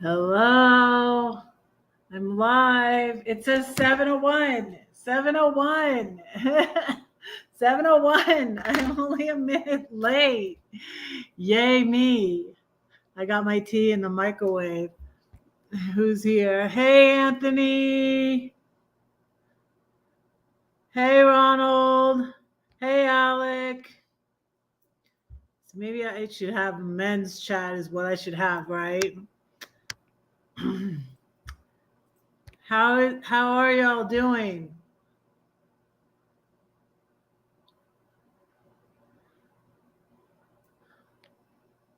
Hello. I'm live. It says 7:01. 7:01. 7:01. I'm only a minute late. Yay me. I got my tea in the microwave. Who's here? Hey, Anthony. Hey, Ronald. Hey, Alec. So maybe I should have a men's chat is what I should have, right? How are y'all doing?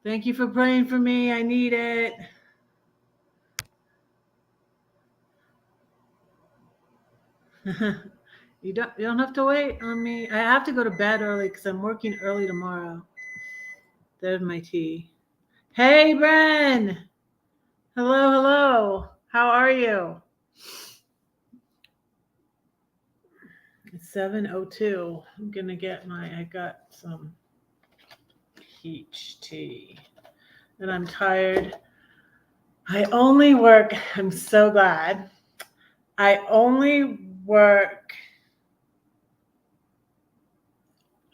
Thank you for praying for me. I need it. You don't have to wait on me. I have to go to bed early because I'm working early tomorrow. There's my tea. Hey, Bren. Hello. How are you? It's 7:02. I'm gonna get I got some peach tea. And I'm tired. I'm so glad. I only work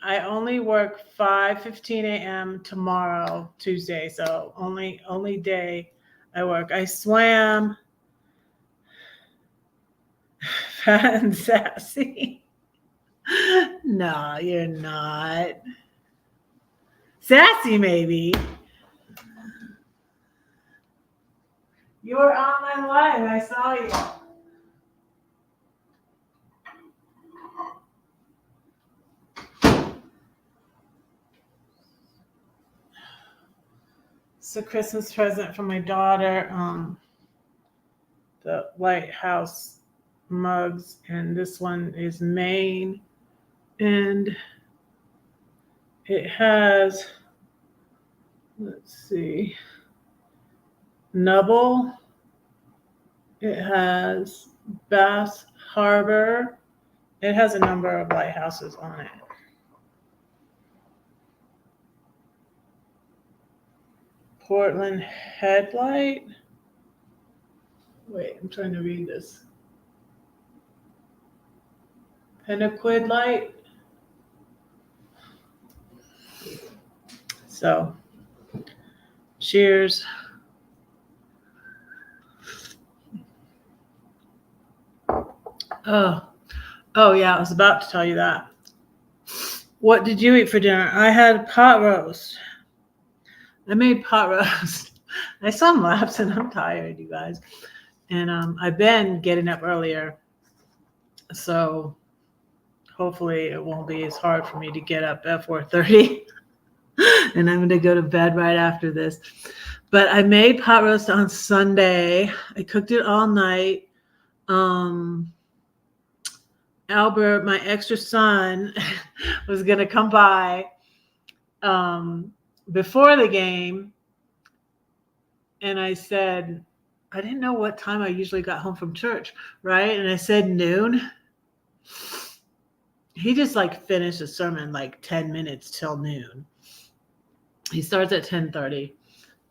5:15 a.m. tomorrow, Tuesday. So only day I work. I swam. Fat and sassy. No, you're not. Sassy, maybe. You were on my live. I saw you. It's a Christmas present for my daughter. The Lighthouse mugs, and this one is Maine, and it has, let's see, Nubble. It has Bass Harbor. It has a number of lighthouses on it. Portland Headlight. Wait, I'm trying to read this. Pennaquid Light. So, cheers. Oh yeah, I was about to tell you that. What did you eat for dinner? I had pot roast. I made pot roast. I saw some laps and I'm tired, you guys. And I've been getting up earlier. So hopefully it won't be as hard for me to get up at 4:30. And I'm going to go to bed right after this. But I made pot roast on Sunday. I cooked it all night. Albert, my extra son, was going to come by before the game. And I said, I didn't know what time I usually got home from church, right? And I said noon. He just finished the sermon 10 minutes till noon. He starts at 10:30,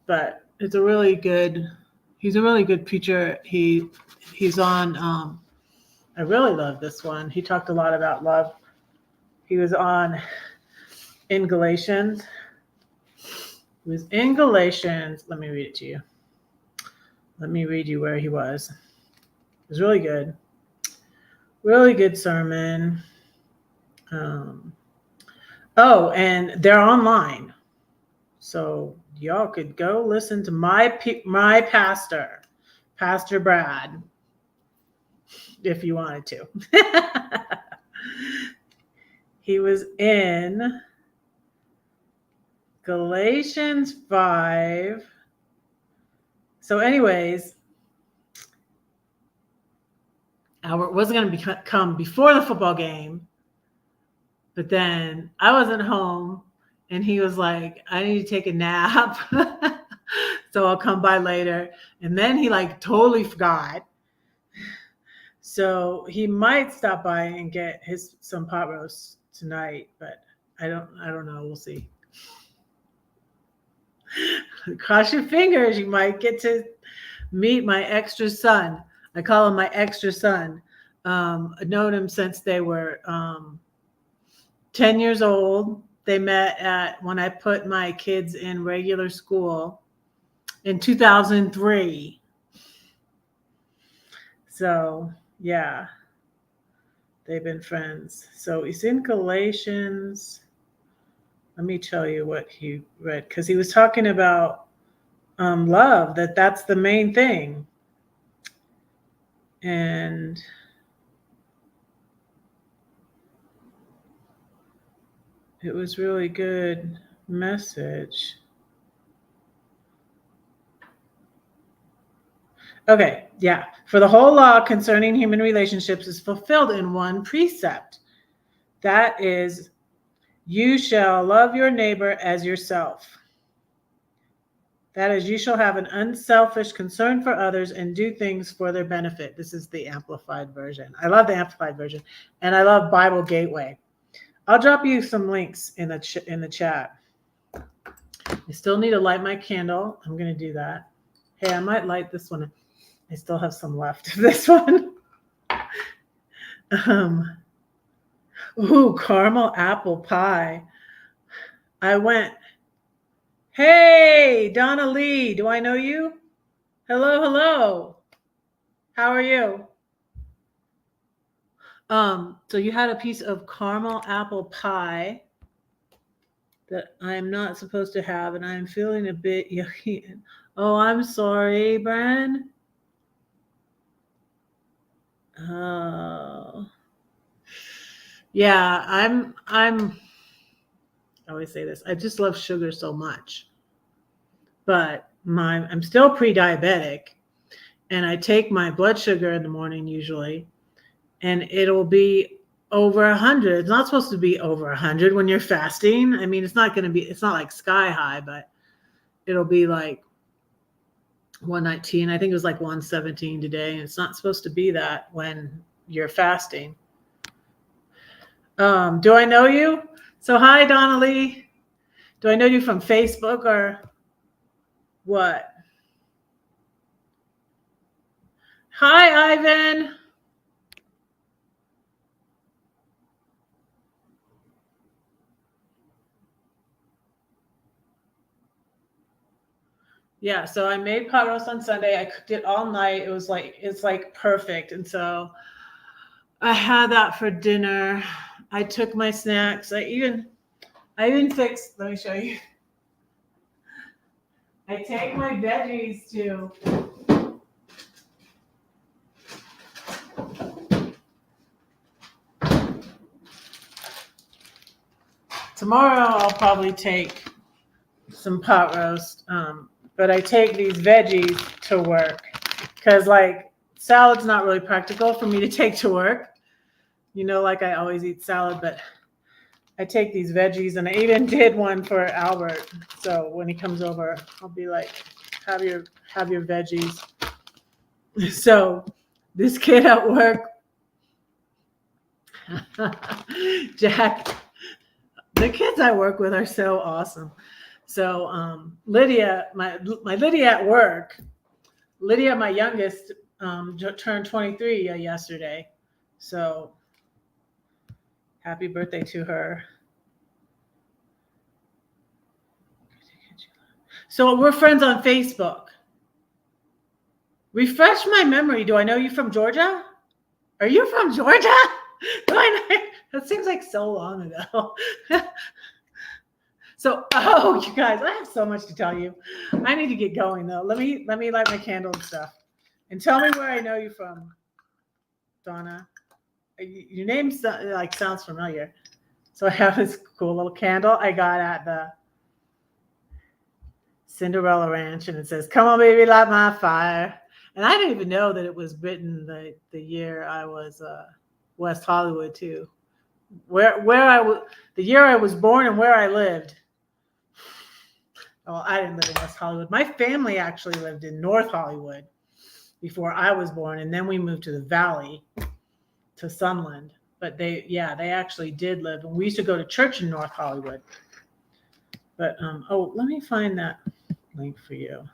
but he's a really good preacher. He's on, I really love this one. He talked a lot about love. He was in Galatians. He was in Galatians. Let me read it to you. Let me read you where he was. It was really good. Really good sermon. And they're online. So y'all could go listen to my pastor, Pastor Brad, if you wanted to. He was in Galatians 5. So anyways, Albert wasn't going to come before the football game, but then I wasn't home, and he was like, I need to take a nap, so I'll come by later. And then he totally forgot. So he might stop by and get some pot roast tonight, but I don't know. We'll see. Cross your fingers. You might get to Meet my extra son. I call him my extra son. I've known him since they were 10 years old. They met when I put my kids in regular school in 2003. So, yeah, they've been friends. So he's in Galatians. Let me tell you what he read, because he was talking about love, that's the main thing. And it was really good message. Okay, yeah. For the whole law concerning human relationships is fulfilled in one precept. That is, you shall love your neighbor as yourself. That is, you shall have an unselfish concern for others and do things for their benefit. This is the Amplified version. I love the Amplified version, and I love Bible Gateway. I'll drop you some links in the chat. I still need to light my candle. I'm going to do that. Hey, I might light this one. I still have some left of this one. Ooh, caramel apple pie. I went, hey, Donna Lee, do I know you? Hello, hello. How are you? So you had a piece of caramel apple pie that I'm not supposed to have, and I'm feeling a bit yucky. Oh, I'm sorry, Bren. Oh. Yeah, I always say this. I just love sugar so much. But I'm still pre-diabetic, and I take my blood sugar in the morning usually, and it'll be over 100. It's not supposed to be over 100 when you're fasting. I mean, it's not like sky high, but it'll be like 119. I think it was like 117 today, and it's not supposed to be that when you're fasting. Do I know you? So hi, Donnelly. Do I know you from Facebook or what? Hi, Ivan. Yeah, so I made pot roast on Sunday. I cooked it all night. It's like perfect. And so I had that for dinner. I took my snacks. I even fixed, let me show you. I take my veggies too. Tomorrow I'll probably take some pot roast, but I take these veggies to work because like salad's not really practical for me to take to work. You know, like I always eat salad, but I take these veggies, and I even did one for Albert. So when he comes over, I'll be like, have your veggies. So this kid at work, Jack, the kids I work with are so awesome. So Lydia, my Lydia at work, Lydia, my youngest, turned 23 yesterday. So happy birthday to her. So we're friends on Facebook. Refresh my memory. Do I know you from Georgia? Are you from Georgia? Do I know? That seems like so long ago. So, you guys, I have so much to tell you. I need to get going though. Let me light my candle and stuff. And tell me where I know you from, Donna. Your name sounds familiar. So I have this cool little candle I got at the Cinderella Ranch, and it says, "Come on, baby, light my fire." And I didn't even know that it was written the year I was West Hollywood too. The year I was born and where I lived. Well, I didn't live in West Hollywood. My family actually lived in North Hollywood before I was born, and then we moved to the Valley, to Sunland. But they actually did live, and we used to go to church in North Hollywood. But let me find that link for you.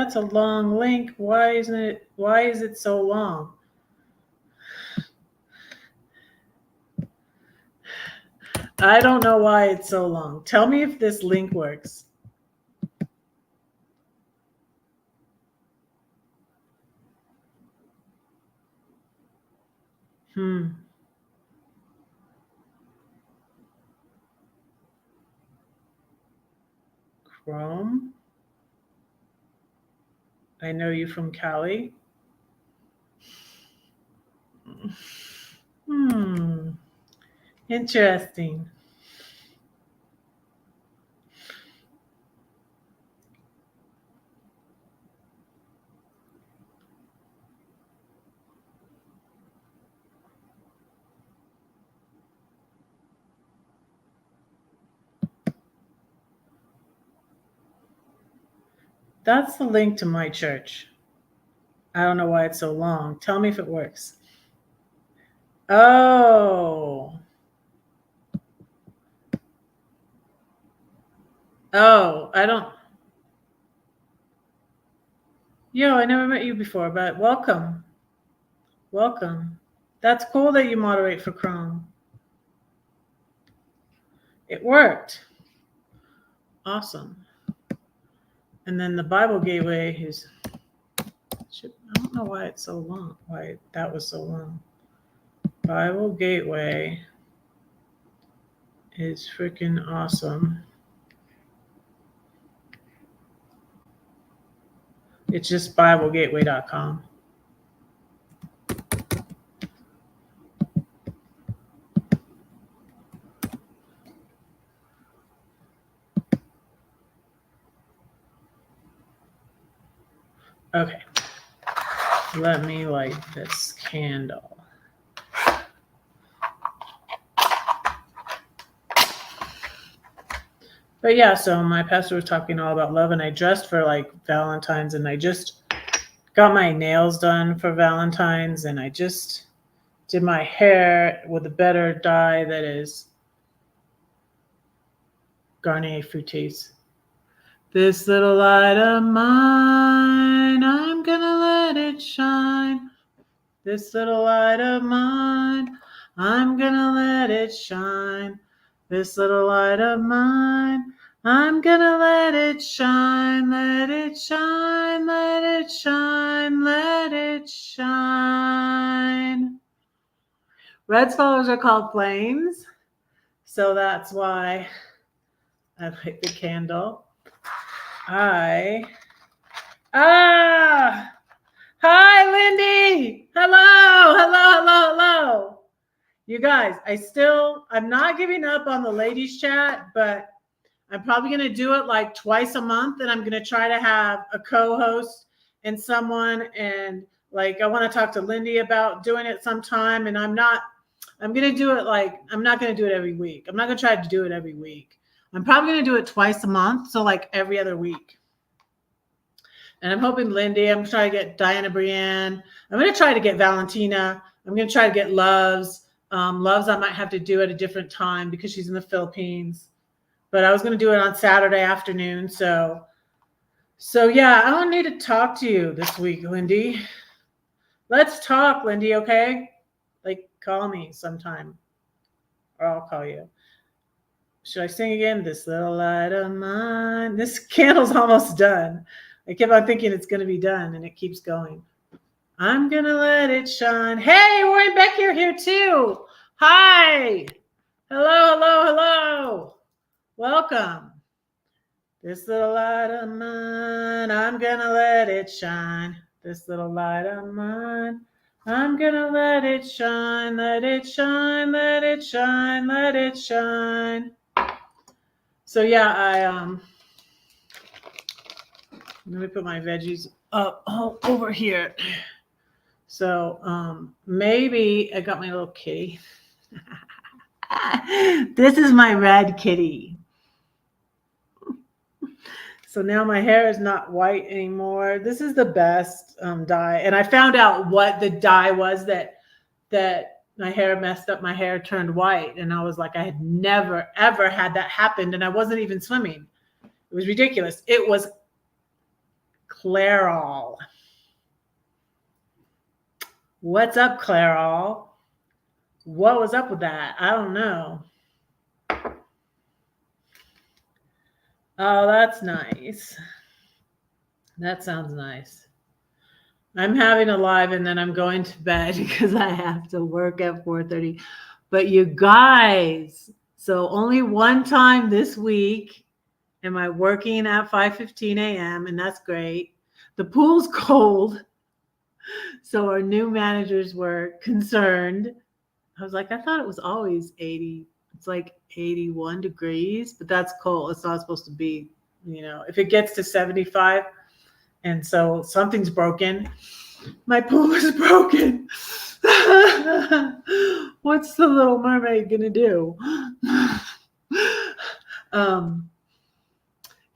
that's a long link. Why is it so long? I don't know why it's so long. Tell me if this link works. Chrome. I know you from Cali. Interesting. That's the link to my church. I don't know why it's so long. Tell me if it works. Oh, I don't. Yo, I never met you before, but welcome. Welcome. That's cool that you moderate for Chrome. It worked. Awesome. And then the Bible Gateway is, I don't know why it's so long, why that was so long. Bible Gateway is freaking awesome. It's just BibleGateway.com. Okay. Let me light this candle. But yeah, so my pastor was talking all about love, and I dressed for like Valentine's, and I just got my nails done for Valentine's, and I just did my hair with a better dye that is Garnier Fructis. This little light of mine, I'm gonna let it shine. This little light of mine, I'm gonna let it shine. This little light of mine, I'm gonna let it shine, let it shine, let it shine, let it shine. Red flowers are called flames, so that's why I light the candle. Hi, Lindy. Hello. You guys, I'm not giving up on the ladies chat, but I'm probably going to do it like twice a month, and I'm going to try to have a co-host and someone, and like I want to talk to Lindy about doing it sometime, and I'm not going to do it I'm not going to do it every week. I'm not going to try to do it every week. I'm probably going to do it twice a month, so like every other week. And I'm hoping Lindy, I'm trying to get Diana Brienne. I'm going to try to get Valentina. I'm going to try to get Loves. Loves I might have to do at a different time because she's in the Philippines. But I was going to do it on Saturday afternoon. So yeah, I don't need to talk to you this week, Lindy. Let's talk, Lindy, okay? Like, call me sometime. Or I'll call you. Should I sing again? This little light of mine. This candle's almost done. I kept on thinking it's going to be done, and it keeps going. I'm going to let it shine. Hey, Warren Becker here too. Hi. Hello. Welcome. This little light of mine, I'm going to let it shine. This little light of mine, I'm going to let it shine, let it shine, let it shine, let it shine. So yeah, let me put my veggies up over here. So maybe I got my little kitty. This is my red kitty. So now my hair is not white anymore. This is the best dye. And I found out what the dye was that my hair messed up. My hair turned white. And I was like, I had never, ever had that happen. And I wasn't even swimming. It was ridiculous. It was Clairol. What's up, Clairol? What was up with that? I don't know. Oh, that's nice. That sounds nice. I'm having a live and then I'm going to bed because I have to work at 4:30. But you guys, so only one time this week am I working at 5:15 a.m. and that's great. The pool's cold. So our new managers were concerned. I was like, I thought it was always 80. It's like 81 degrees, but that's cold. It's not supposed to be, if it gets to 75 and so something's broken. My pool is broken. What's the Little Mermaid gonna do? Can't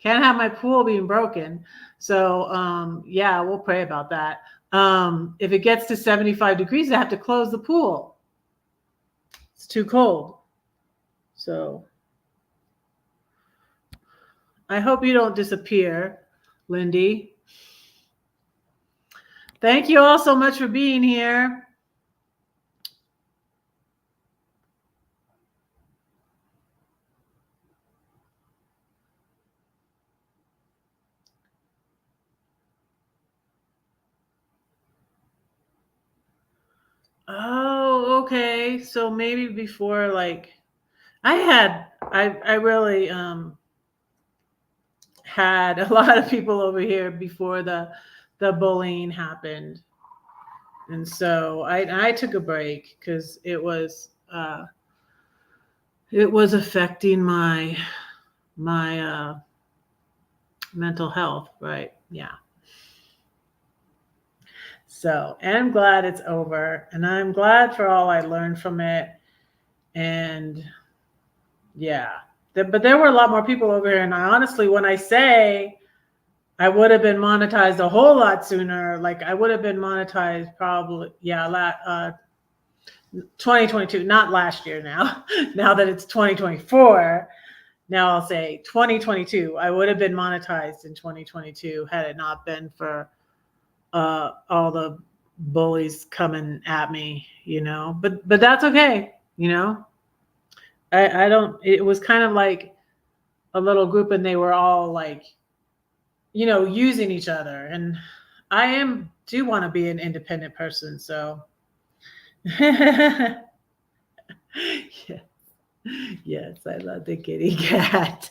have my pool being broken. So yeah, we'll pray about that. If it gets to 75 degrees, I have to close the pool. It's too cold. So I hope you don't disappear, Lindy. Thank you all so much for being here. Oh, okay. So maybe before, like, I really had a lot of people over here before the bullying happened, and so I took a break because it was affecting my mental health, right? Yeah. So, and I'm glad it's over, and I'm glad for all I learned from it, and yeah. But there were a lot more people over here, and I honestly, when I say I would have been monetized a whole lot sooner, like I would have been monetized probably, 2022, not last year now. Now that it's 2024, now I'll say 2022. I would have been monetized in 2022 had it not been for all the bullies coming at me, But that's okay, I don't. It was kind of like a little group, and they were all like, using each other. And I do want to be an independent person, so. Yeah. Yes, I love the kitty cat.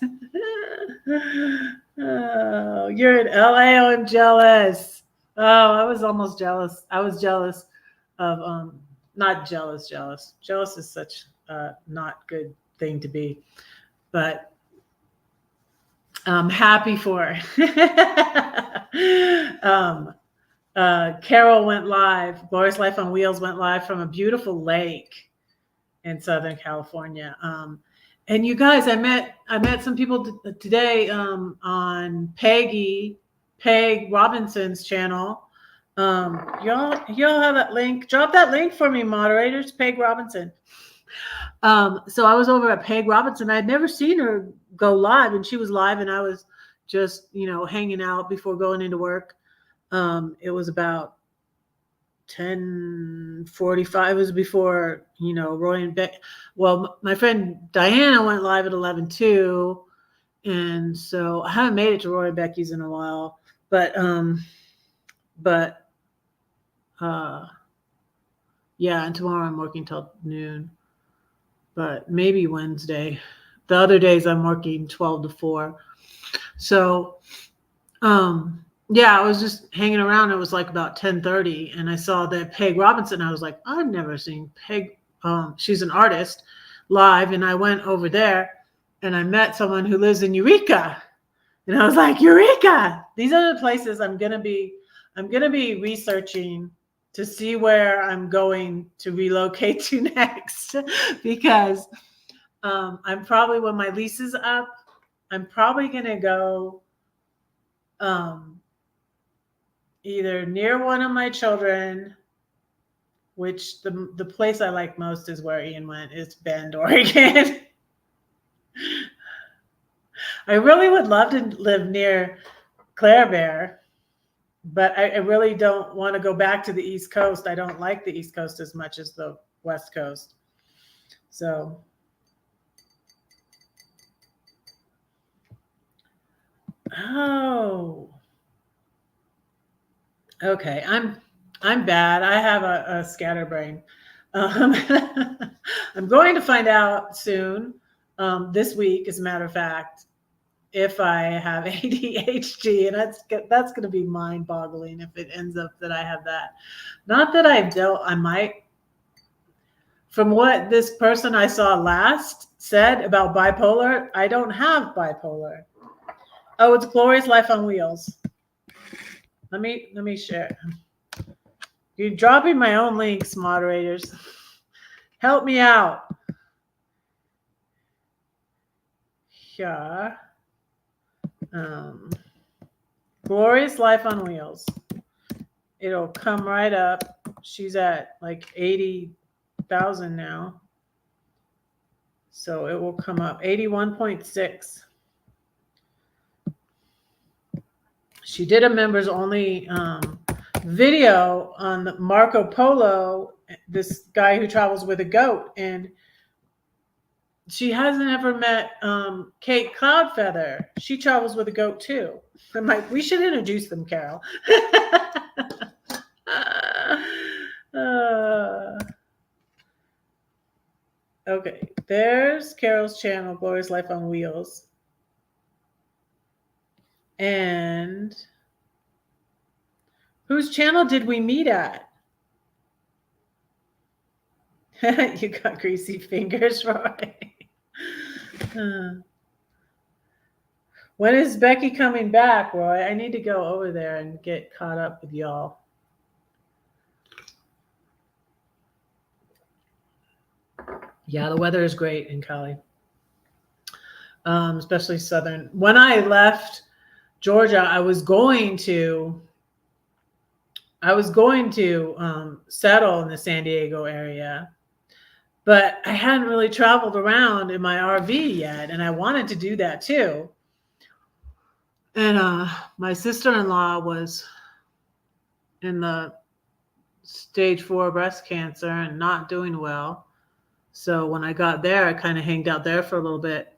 Oh, you're in LA. Oh, I'm jealous. Oh, I was almost jealous. I was jealous of not jealous. Jealous is such a not good thing to be, but I'm happy for Carol went live. Glorious Life on Wheels went live from a beautiful lake in Southern California. And you guys, I met some people today on Peg Robinson's channel. Y'all have that link. Drop that link for me, moderators. Peg Robinson. So I was over at Peg Robinson. I'd never seen her go live, and she was live, and I was just hanging out before going into work. It was about 10:45. It was before Roy and Beck. Well, my friend Diana went live at 11 too, and so I haven't made it to Roy and Becky's in a while. But yeah, and tomorrow I'm working till noon. But maybe Wednesday. The other days I'm working 12 to 4. So yeah, I was just hanging around. It was like about 10:30, and I saw that Peg Robinson. I was like, I've never seen Peg. She's an artist live, and I went over there, and I met someone who lives in Eureka, and I was like, Eureka! These are the places I'm gonna be researching to see where I'm going to relocate to next, because I'm probably, when my lease is up, I'm probably gonna go either near one of my children, which the place I like most is where Ian went, is Bend, Oregon. I really would love to live near Claire Bear. but I really don't want to go back to the East Coast. I don't like the East Coast as much as the West Coast. So, oh, okay. I'm bad. I have a scatterbrain. Um, I'm going to find out soon, this week, as a matter of fact, if I have ADHD, and that's going to be mind-boggling if it ends up that I have that. Not that I might. From what this person I saw last said about bipolar, I don't have bipolar. Oh, it's Glorious Life on Wheels. Let me share. You're dropping my own links, moderators. Help me out. Yeah. Glorious Life on Wheels. It'll come right up. She's at like 80,000 now. So it will come up 81.6. She did a members only video on Marco Polo, this guy who travels with a goat, and she hasn't ever met Kate Cloudfeather. She travels with a goat too. I'm like, we should introduce them, Carol. Okay, there's Carol's channel, Glorious Life on Wheels. And whose channel did we meet at? You got greasy fingers, Roy. When is Becky coming back, Roy? I need to go over there and get caught up with y'all. Yeah, the weather is great in Cali, especially southern. When I left Georgia, I was going to settle in the San Diego area, but I hadn't really traveled around in my RV yet, and I wanted to do that too. And my sister-in-law was in the stage 4 breast cancer and not doing well. So when I got there, I kind of hanged out there for a little bit,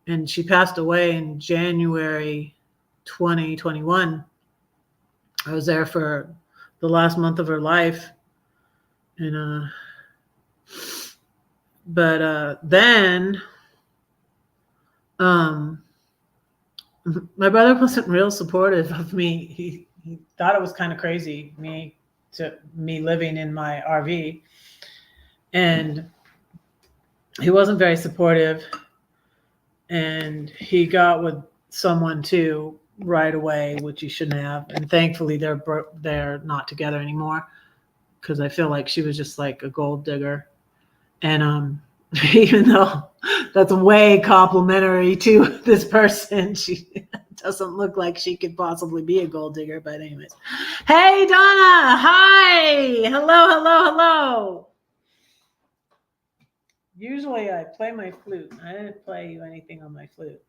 and she passed away in January 2021. I was there for the last month of her life, and then my brother wasn't real supportive of me. He thought it was kind of crazy me living in my RV, and he wasn't very supportive. And he got with someone too right away, which he shouldn't have. And thankfully, they're not together anymore, because I feel like she was just like a gold digger. And even though that's way complimentary to this person, she doesn't look like she could possibly be a gold digger. But anyways, hey Donna, hi, hello. Usually I play my flute. I didn't play you anything on my flute.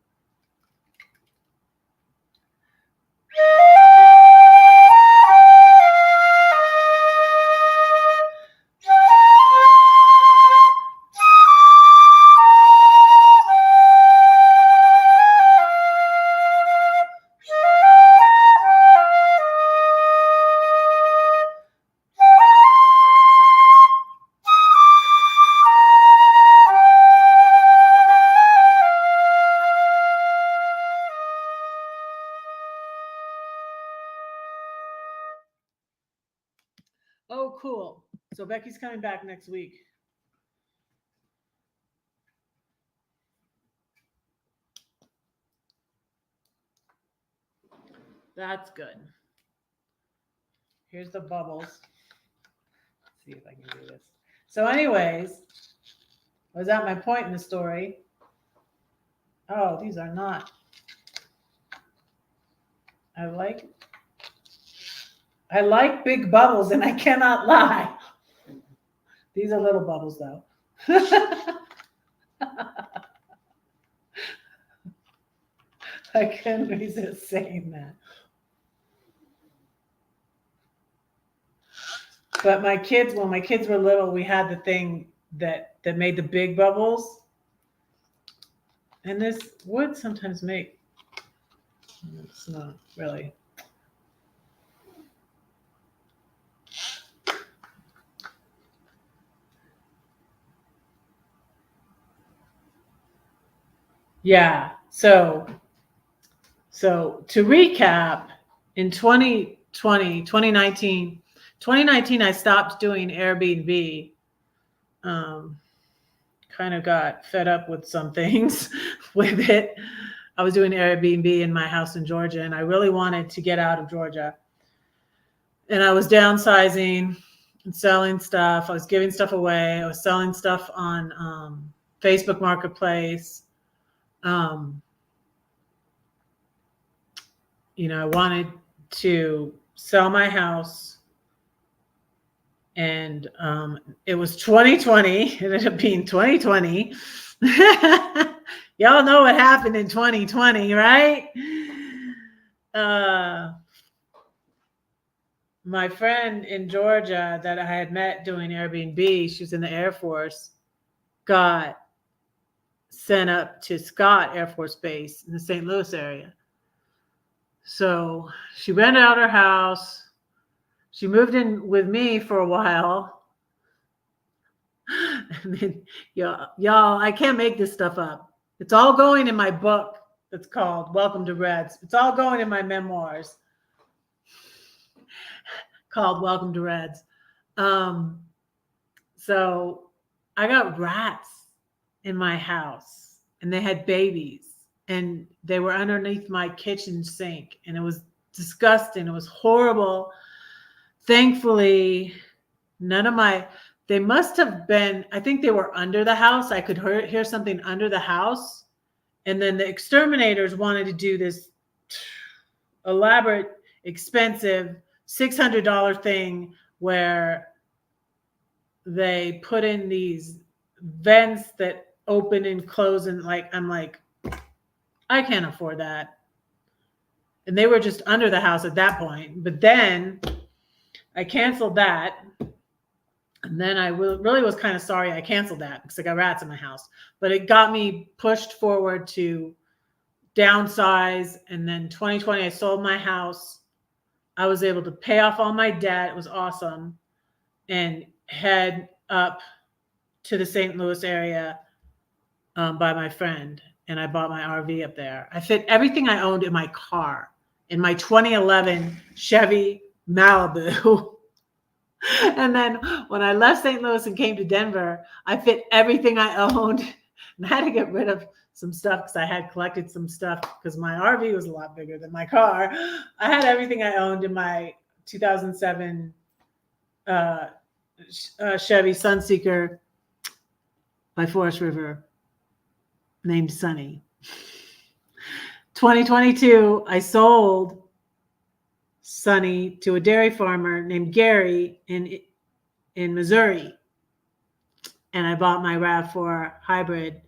Oh, cool. So Becky's coming back next week. That's good. Here's the bubbles. Let's see if I can do this. So anyways, was that my point in the story? Oh, these are not. I like big bubbles, and I cannot lie. These are little bubbles, though. I couldn't resist saying that. But my kids, when my kids were little, we had the thing that made the big bubbles. And this would sometimes make, it's not really. Yeah. So to recap, in 2019, I stopped doing Airbnb. Kind of got fed up with some things with it. I was doing Airbnb in my house in Georgia, and I really wanted to get out of Georgia. And I was downsizing and selling stuff. I was giving stuff away. I was selling stuff on Facebook Marketplace. I wanted to sell my house, and it was 2020. It ended up being 2020. Y'all know what happened in 2020, right? My friend in Georgia that I had met doing Airbnb, she was in the Air Force, got sent up to Scott Air Force Base in the St. Louis area. So she rented out her house. She moved in with me for a while. And then, y'all, I can't make this stuff up. It's all going in my book that's called Welcome to Reds. It's all going in my memoirs called Welcome to Reds. So I got rats in my house, and they had babies, and they were underneath my kitchen sink, and it was disgusting. It was horrible. Thankfully, they must have been, I think they were under the house. I could hear something under the house. And then the exterminators wanted to do this elaborate, expensive $600 thing where they put in these vents that open and close, and I'm like, I can't afford that. And they were just under the house at that point. But then I canceled that. And then I really was kind of sorry I canceled that because I got rats in my house. But it got me pushed forward to downsize. And then 2020, I sold my house. I was able to pay off all my debt. It was awesome. And head up to the St. Louis area by my friend. And I bought my RV up there. I fit everything I owned in my car, in my 2011 Chevy Malibu. And then when I left St. Louis and came to Denver, I fit everything I owned. And I had to get rid of some stuff because I had collected some stuff because my RV was a lot bigger than my car. I had everything I owned in my 2007 Chevy Sunseeker by Forest River named Sunny. 2022, I sold Sunny to a dairy farmer named Gary in Missouri. And I bought my RAV4 hybrid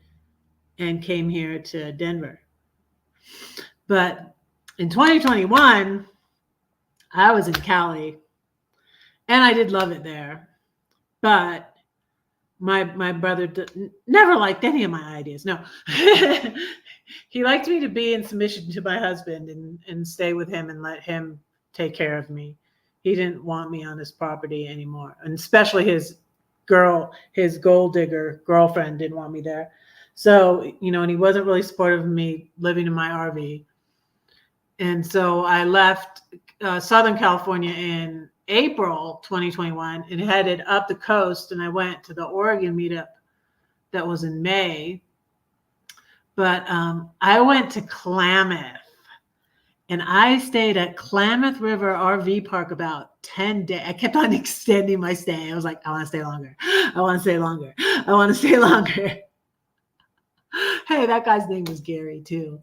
and came here to Denver. But in 2021, I was in Cali, and I did love it there. But my brother never liked any of my ideas. No. He liked me to be in submission to my husband and stay with him and let him take care of me. He didn't want me on his property anymore. And especially his gold digger girlfriend didn't want me there. So, and he wasn't really supportive of me living in my RV. And so I left Southern California in April 2021 and headed up the coast, and I went to the Oregon meetup that was in May. But I went to Klamath, and I stayed at Klamath River RV Park about 10 days. I kept on extending my stay. I was like, I want to stay longer. I want to stay longer. I want to stay longer. Hey, that guy's name was Gary too.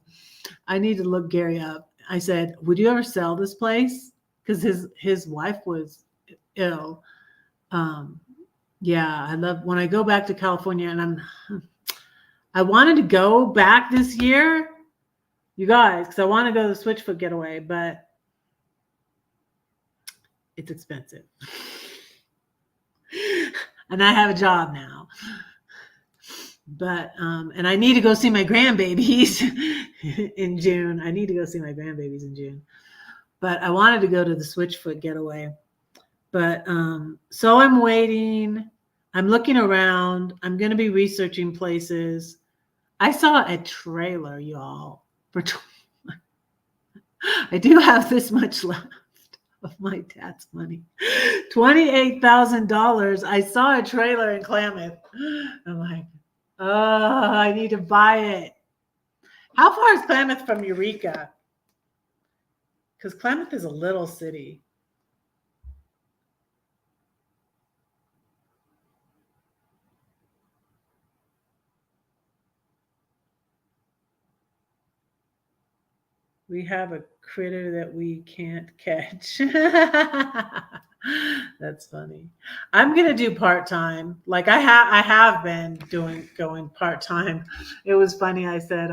I need to look Gary up. I said, would you ever sell this place? Because his wife was ill. Yeah, I love when I go back to California, and I wanted to go back this year, you guys, because I want to go to the Switchfoot getaway, but it's expensive. and I have a job now. But and I need to go see my grandbabies in June. I need to go see my grandbabies in June. But I wanted to go to the Switchfoot getaway. But so I'm waiting. I'm looking around. I'm going to be researching places. I saw a trailer, y'all. I do have this much left of my dad's money. $28,000. I saw a trailer in Klamath. I'm like, oh, I need to buy it. How far is Klamath from Eureka? Because Klamath is a little city. We have a critter that we can't catch. That's funny. I'm gonna do part-time. Like I have been going part-time. It was funny. I said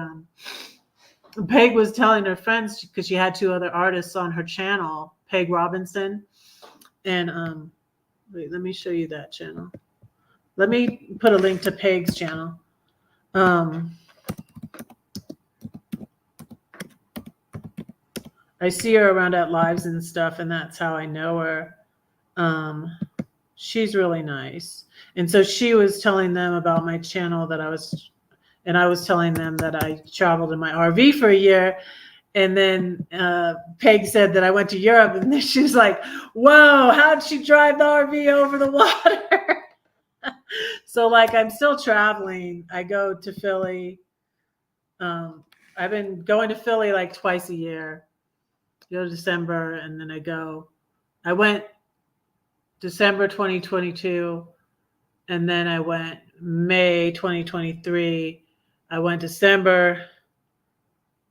Peg was telling her friends because she had two other artists on her channel, Peg Robinson, and wait, let me show you that channel. Let me put a link to Peg's channel. I see her around at lives and stuff, and that's how I know her. She's really nice. And so she was telling them about my channel that I was telling them that I traveled in my RV for a year. And then Peg said that I went to Europe, and then she was like, whoa, how'd she drive the RV over the water? So like I'm still traveling. I go to Philly. I've been going to Philly like twice a year. Go to December, and then I went December 2022, and then I went May 2023. I went December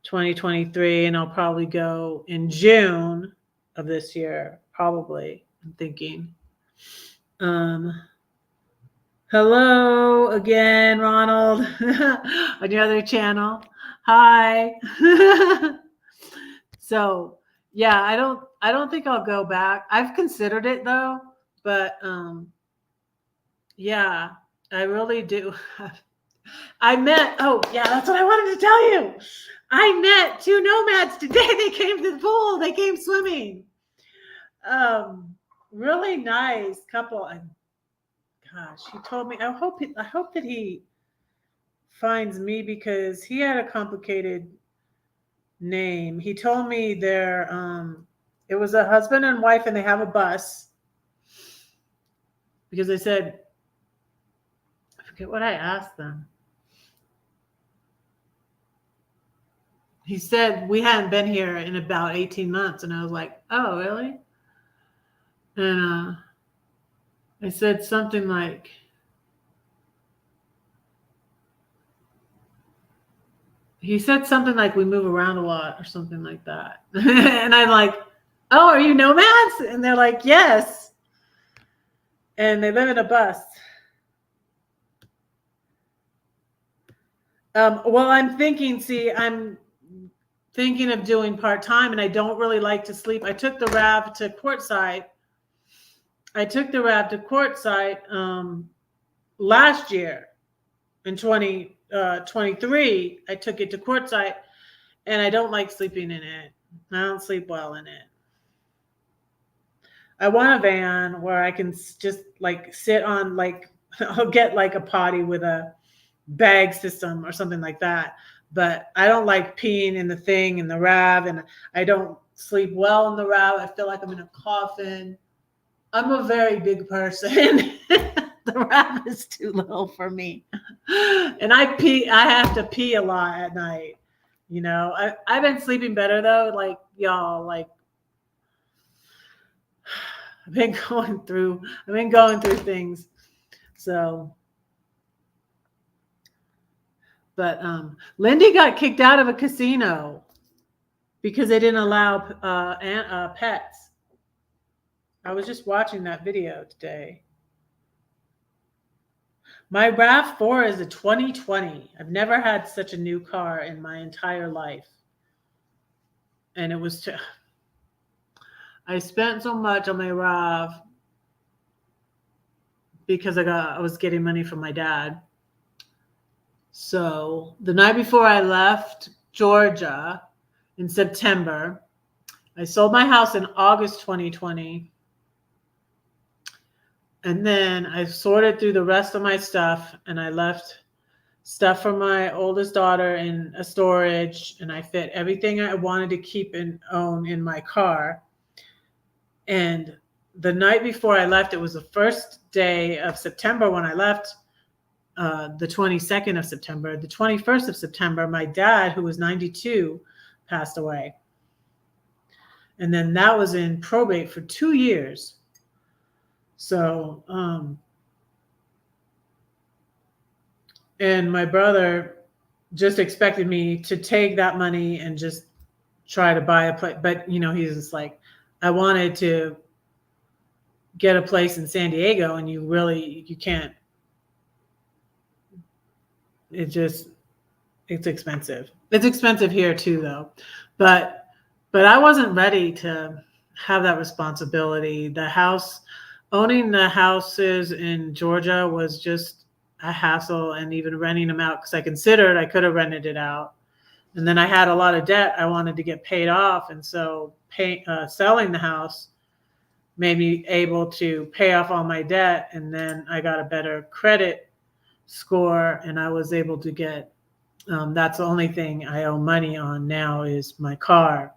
2023, and I'll probably go in June of this year, probably, I'm thinking. Hello again, Ronald, on your other channel. Hi. So yeah, I don't think I'll go back. I've considered it though, but yeah, I really do. Oh yeah, that's what I wanted to tell you. I met two nomads today. They came to the pool. They came swimming. Really nice couple. Gosh, he told me. I hope that he finds me because he had a complicated name. He told me it was a husband and wife, and they have a bus because they said, I forget what I asked them. He said we hadn't been here in about 18 months, and I was like, oh, really? And I said something like, he said something like we move around a lot or something like that. And I'm like, oh, are you nomads? And they're like, yes. And they live in a bus. Well, I'm thinking of doing part-time, and I don't really like to sleep. I took the RAV to Quartzsite. Last year in 2023. I took it to Quartzsite, and I don't like sleeping in it. I don't sleep well in it. I want a van where I can just like sit on, like I'll get like a potty with a bag system or something like that. But I don't like peeing in the thing in the RAV, and I don't sleep well in the RAV. I feel like I'm in a coffin. I'm a very big person. The RAV is too little for me. And I have to pee a lot at night. You know, I've been sleeping better though. Like y'all, like I've been going through things. So, but Lindy got kicked out of a casino because they didn't allow pets. I was just watching that video today. My RAV4 is a 2020. I've never had such a new car in my entire life. And it was I spent so much on my RAV because I was getting money from my dad. So the night before I left Georgia in September, I sold my house in August 2020. And then I sorted through the rest of my stuff, and I left stuff for my oldest daughter in a storage, and I fit everything I wanted to keep and own in my car. And the night before I left, it was the first day of September when I left, the 22nd of September. The 21st of September, my dad, who was 92, passed away. And then that was in probate for 2 years. So, and my brother just expected me to take that money and just try to buy a place. But, he's just like, I wanted to get a place in San Diego, and you can't. It's expensive. It's expensive here too, though. But I wasn't ready to have that responsibility. Owning the houses in Georgia was just a hassle, and even renting them out, because I considered I could have rented it out. And then I had a lot of debt I wanted to get paid off. And so selling the house made me able to pay off all my debt. And then I got a better credit score, and I was able to get, that's the only thing I owe money on now is my car.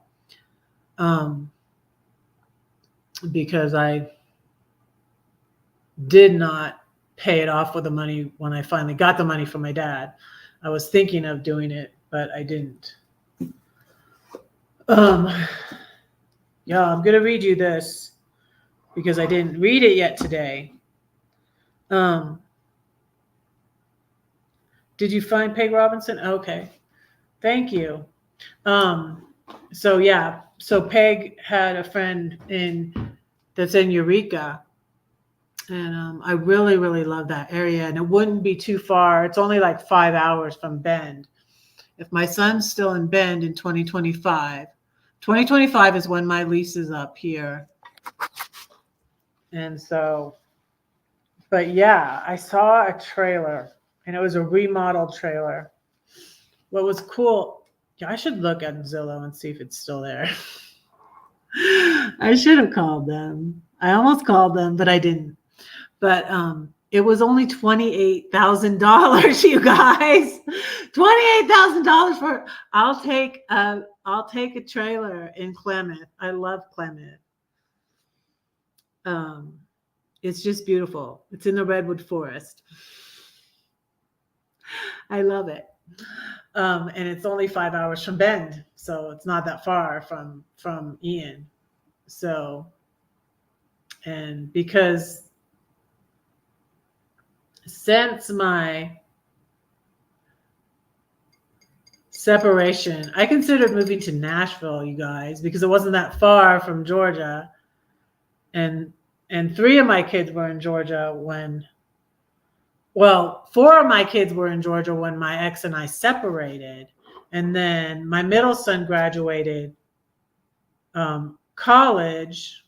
Because I did not pay it off with the money when I finally got the money from my dad. I was thinking of doing it, but I didn't. Yeah, I'm going to read you this because I didn't read it yet today. Did you find Peg Robinson? Okay. Thank you. So Peg had a friend that's in Eureka. And I really, really love that area. And it wouldn't be too far. It's only like 5 hours from Bend. If my son's still in Bend in 2025 is when my lease is up here. And so, but yeah, I saw a trailer, and it was a remodeled trailer. What was cool, I should look at Zillow and see if it's still there. I should have called them. I almost called them, but I didn't. But it was only $28,000, you guys. $28,000 for. I'll take a trailer in Klamath. I love Klamath. It's just beautiful. It's in the redwood forest. I love it. And it's only 5 hours from Bend, so it's not that far from Ian. So, and because since my separation, I considered moving to Nashville, you guys, because it wasn't that far from Georgia. And 3 of my kids were in Georgia well, 4 of my kids were in Georgia when my ex and I separated. And then my middle son graduated college.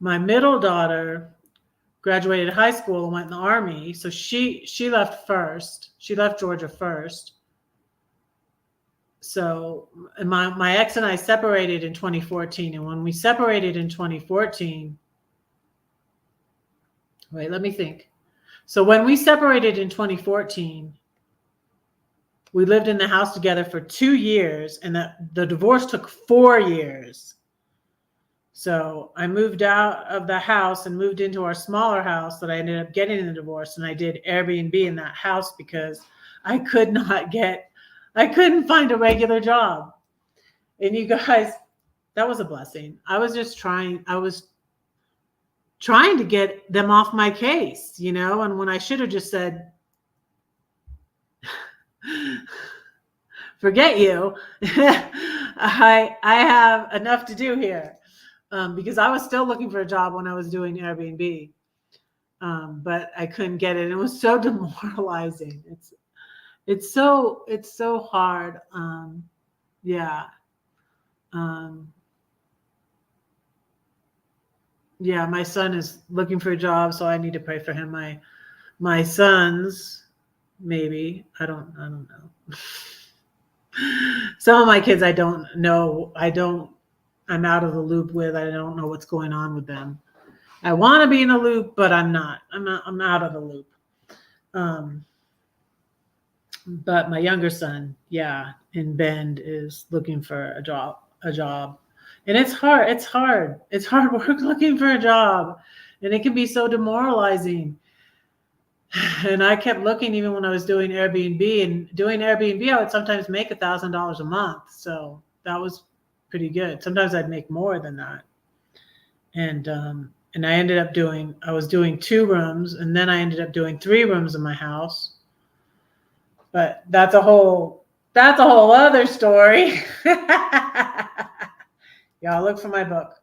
My middle daughter graduated high school and went in the Army. So she left first. She left Georgia first. So my ex and I separated in 2014. And when we separated in 2014, wait, let me think. So when we separated in 2014, we lived in the house together for 2 years, and the divorce took 4 years. So I moved out of the house and moved into our smaller house that I ended up getting in the divorce. And I did Airbnb in that house because I couldn't find a regular job. And you guys, that was a blessing. I was trying to get them off my case, and when I should have just said, forget you. I have enough to do here. Because I was still looking for a job when I was doing Airbnb. But I couldn't get it. It was so demoralizing. It's so hard. Yeah. yeah, my son is looking for a job, so I need to pray for him. My sons, maybe. I don't know. Some of my kids I don't know. I'm out of the loop with. I don't know what's going on with them. I want to be in the loop, but I'm not. I'm out of the loop. But my younger son, yeah, in Bend is looking for a job. And it's hard. It's hard. It's hard work looking for a job. And it can be so demoralizing. And I kept looking even when I was doing Airbnb, and doing Airbnb, I would sometimes make $1,000 a month. So that was pretty good. Sometimes I'd make more than that. And I ended up I was doing 2 rooms, and then I ended up doing 3 rooms in my house. But that's a whole other story. Y'all look for my book.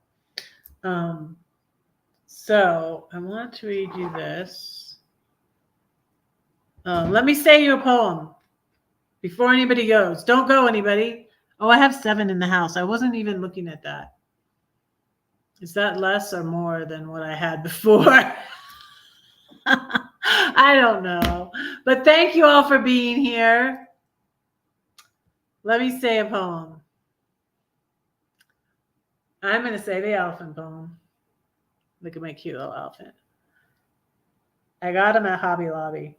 So I want to read you this. Let me say you a poem before anybody goes. Don't go, anybody. Oh, I have 7 in the house. I wasn't even looking at that. Is that less or more than what I had before? I don't know. But thank you all for being here. Let me say a poem. I'm going to say the elephant poem. Look at my cute little elephant. I got him at Hobby Lobby.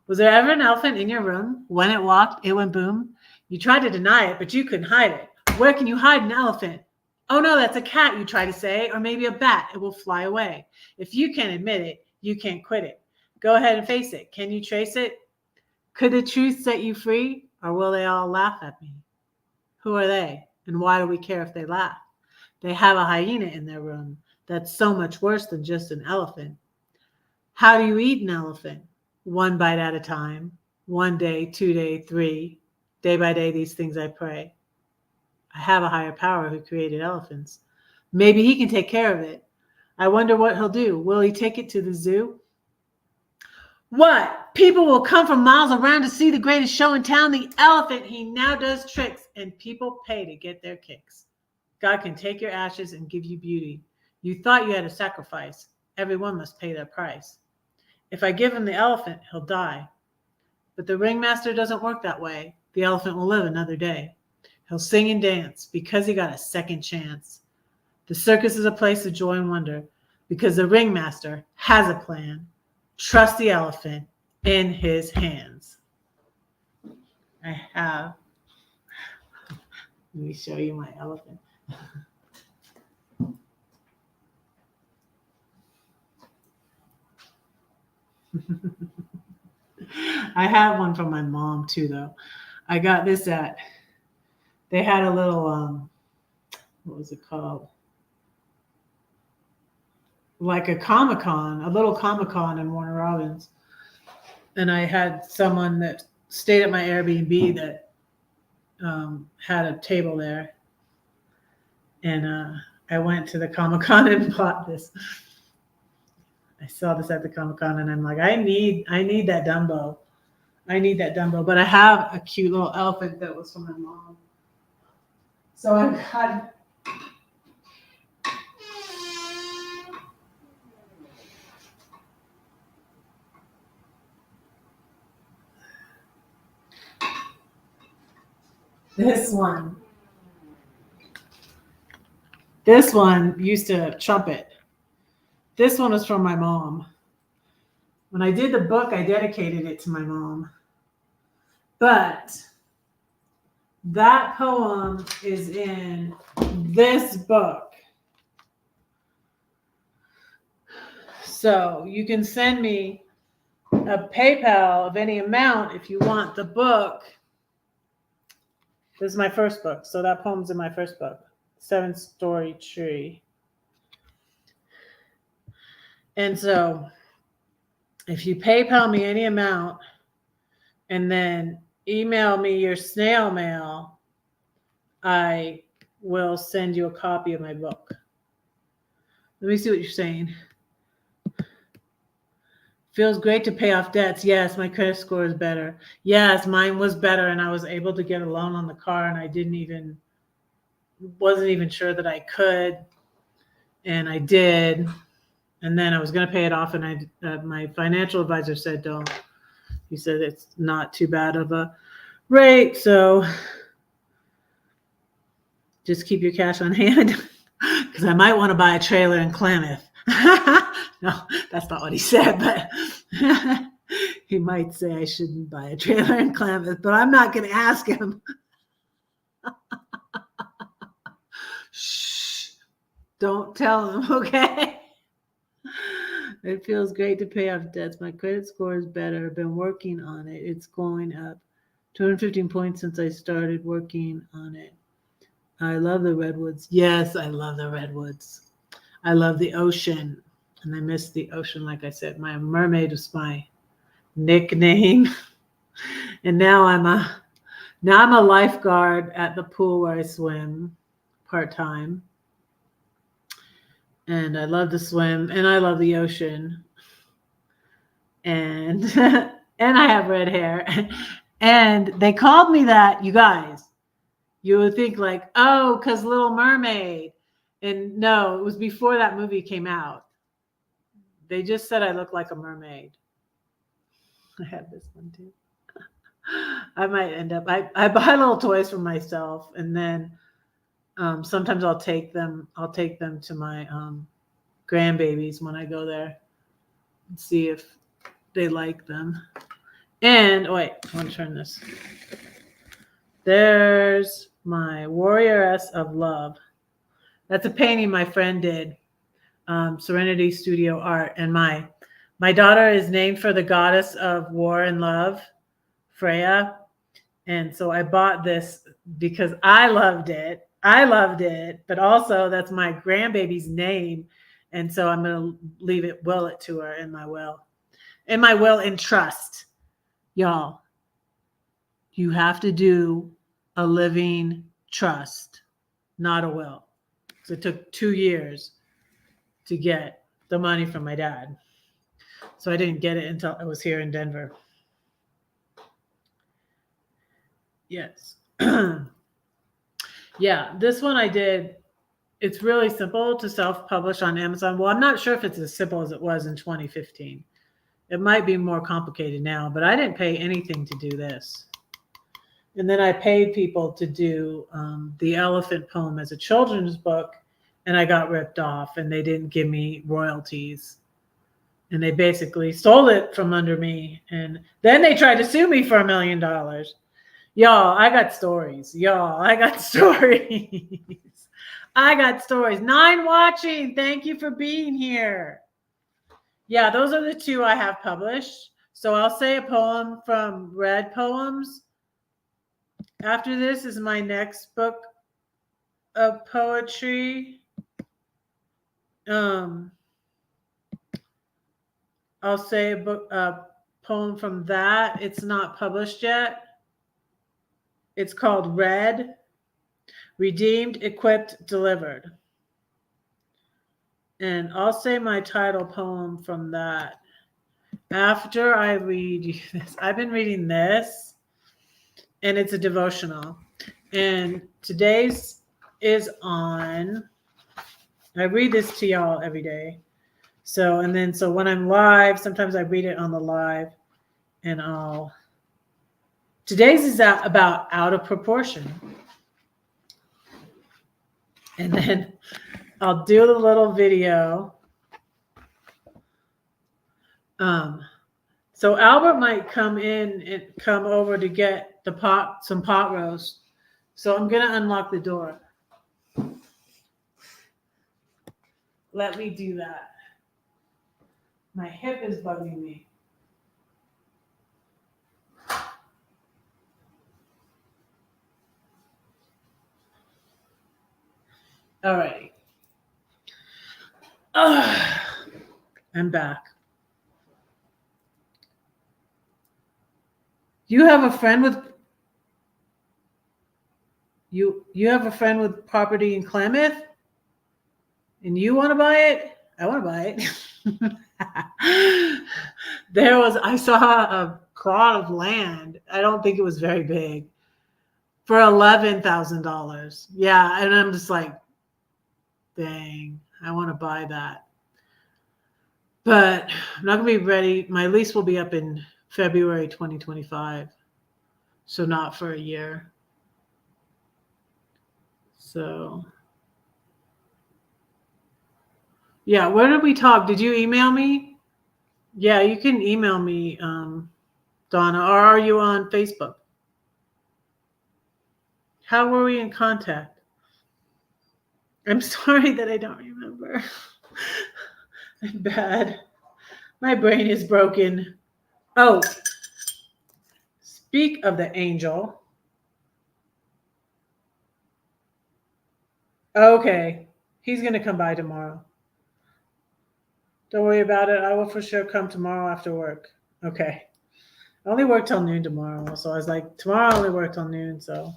Was there ever an elephant in your room? When it walked, it went boom. You tried to deny it, but you couldn't hide it. Where can you hide an elephant? Oh no, that's a cat, you try to say, or maybe a bat. It will fly away. If you can't admit it, you can't quit it. Go ahead and face it. Can you trace it? Could the truth set you free, or will they all laugh at me? Who are they, and why do we care if they laugh? They have a hyena in their room. That's so much worse than just an elephant. How do you eat an elephant? 1 bite at a time. 1 day, 2 day, 3. Day by day, these things I pray. I have a higher power who created elephants. Maybe he can take care of it. I wonder what he'll do. Will he take it to the zoo? What? People will come from miles around to see the greatest show in town, the elephant. He now does tricks, and people pay to get their kicks. God can take your ashes and give you beauty. You thought you had a sacrifice. Everyone must pay their price. If I give him the elephant, he'll die. But the ringmaster doesn't work that way. The elephant will live another day. He'll sing and dance because he got a second chance. The circus is a place of joy and wonder because the ringmaster has a plan. Trust the elephant in his hands. I have. Let me show you my elephant. I have one from my mom too, though. I got this they had a little, what was it called? Like a Comic-Con, a little Comic-Con in Warner Robins. And I had someone that stayed at my Airbnb that had a table there. And I went to the Comic-Con and bought this. I saw this at the Comic-Con and I'm like, I need that Dumbo. I need that Dumbo. But I have a cute little elephant that was from my mom. So I got this one. This one used to trumpet. This one was from my mom. When I did the book, I dedicated it to my mom. But that poem is in this book. So you can send me a PayPal of any amount if you want the book. This is my first book. So that poem's in my first book, 7-Story Tree. And so if you PayPal me any amount and then email me your snail mail, I will send you a copy of my book. Let me see what you're saying. Feels great to pay off debts. Yes, my credit score is better. Yes, mine was better, and I was able to get a loan on the car, and I wasn't even sure that I could. And I did. And then I was going to pay it off. And my financial advisor said, don't. He said it's not too bad of a rate. So just keep your cash on hand because I might want to buy a trailer in Klamath. No, that's not what he said, but he might say I shouldn't buy a trailer in Klamath, but I'm not going to ask him. Shh, don't tell him, okay? It feels great to pay off debts. My credit score is better. I've been working on it. It's going up 215 points since I started working on it. I love the redwoods. Yes, I love the redwoods. I love the ocean. And I miss the ocean, like I said. My mermaid was my nickname. And now I'm a lifeguard at the pool where I swim part-time. And I love to swim and I love the ocean. And and I have red hair. And they called me that, you guys. You would think like, oh, because Little Mermaid. And no, it was before that movie came out. They just said I look like a mermaid. I have this one too. I might end up, I buy little toys for myself. And then sometimes I'll take them to my grandbabies when I go there and see if they like them. And wait, I want to turn this. There's my Warrioress of Love. That's a painting my friend did, Serenity Studio Art. And my daughter is named for the goddess of war and love, Freya. And so I bought this because I loved it. But also that's my grandbaby's name. And so I'm going to will it to her in my will. In my will and trust. Y'all, you have to do a living trust, not a will. So it took 2 years to get the money from my dad. So I didn't get it until I was here in Denver. Yes. Yeah, this one I did. It's really simple to self-publish on Amazon. Well, I'm not sure if it's as simple as it was in 2015. It might be more complicated now, but I didn't pay anything to do this. And then I paid people to do the elephant poem as a children's book, and I got ripped off, and they didn't give me royalties. And they basically stole it from under me. And then they tried to sue me for $1 million. Y'all, I got stories. I got stories. 9 watching. Thank you for being here. Yeah, those are the 2 I have published. So I'll say a poem from Red Poems. After this is my next book of poetry. I'll say a poem from that. It's not published yet. It's called Red, Redeemed, Equipped, Delivered. And I'll say my title poem from that. After I read you this, I've been reading this, and it's a devotional. And today's is on, I read this to y'all every day. So when I'm live, sometimes I read it on the live, and today's is about out of proportion. And then I'll do the little video. So Albert might come over to get some pot roast. So I'm going to unlock the door. Let me do that. My hip is bugging me. All right. I'm back. You have a friend with property in Klamath, and you want to buy it? I want to buy it. I saw a plot of land. I don't think it was very big, for $11,000. Yeah, and I'm just like, dang. I want to buy that. But I'm not going to be ready. My lease will be up in February 2025. So not for a year. So, yeah, where did we talk? Did you email me? Yeah, you can email me, Donna, or are you on Facebook? How were we in contact? I'm sorry that I don't remember. I'm bad. My brain is broken. Oh, speak of the angel. Okay, he's going to come by tomorrow. Don't worry about it. I will for sure come tomorrow after work. Okay. I only work till noon tomorrow. So I was like, tomorrow I only work till noon. So,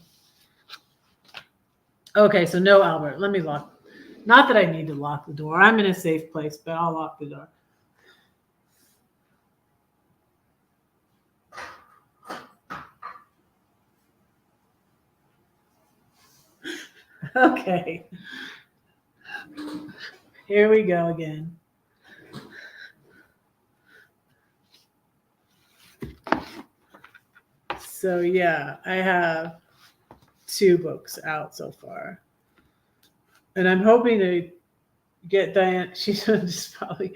okay. So no, Albert. Let me lock. Not that I need to lock the door. I'm in a safe place, but I'll lock the door. Okay. Here we go again. So yeah, I have 2 books out so far. And I'm hoping to get Diane. She's just probably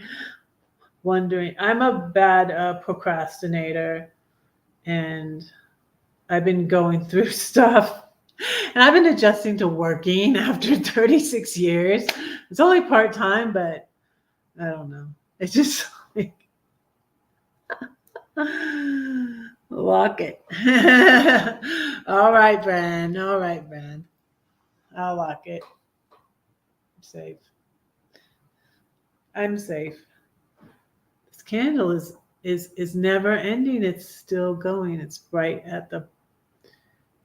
wondering. I'm a bad procrastinator, and I've been going through stuff. And I've been adjusting to working after 36 years. It's only part-time, but I don't know. It's just like, lock it. All right, Bran. All right, Bran. I'll lock it. I'm safe. I'm safe. This candle is never ending. It's still going. It's right at the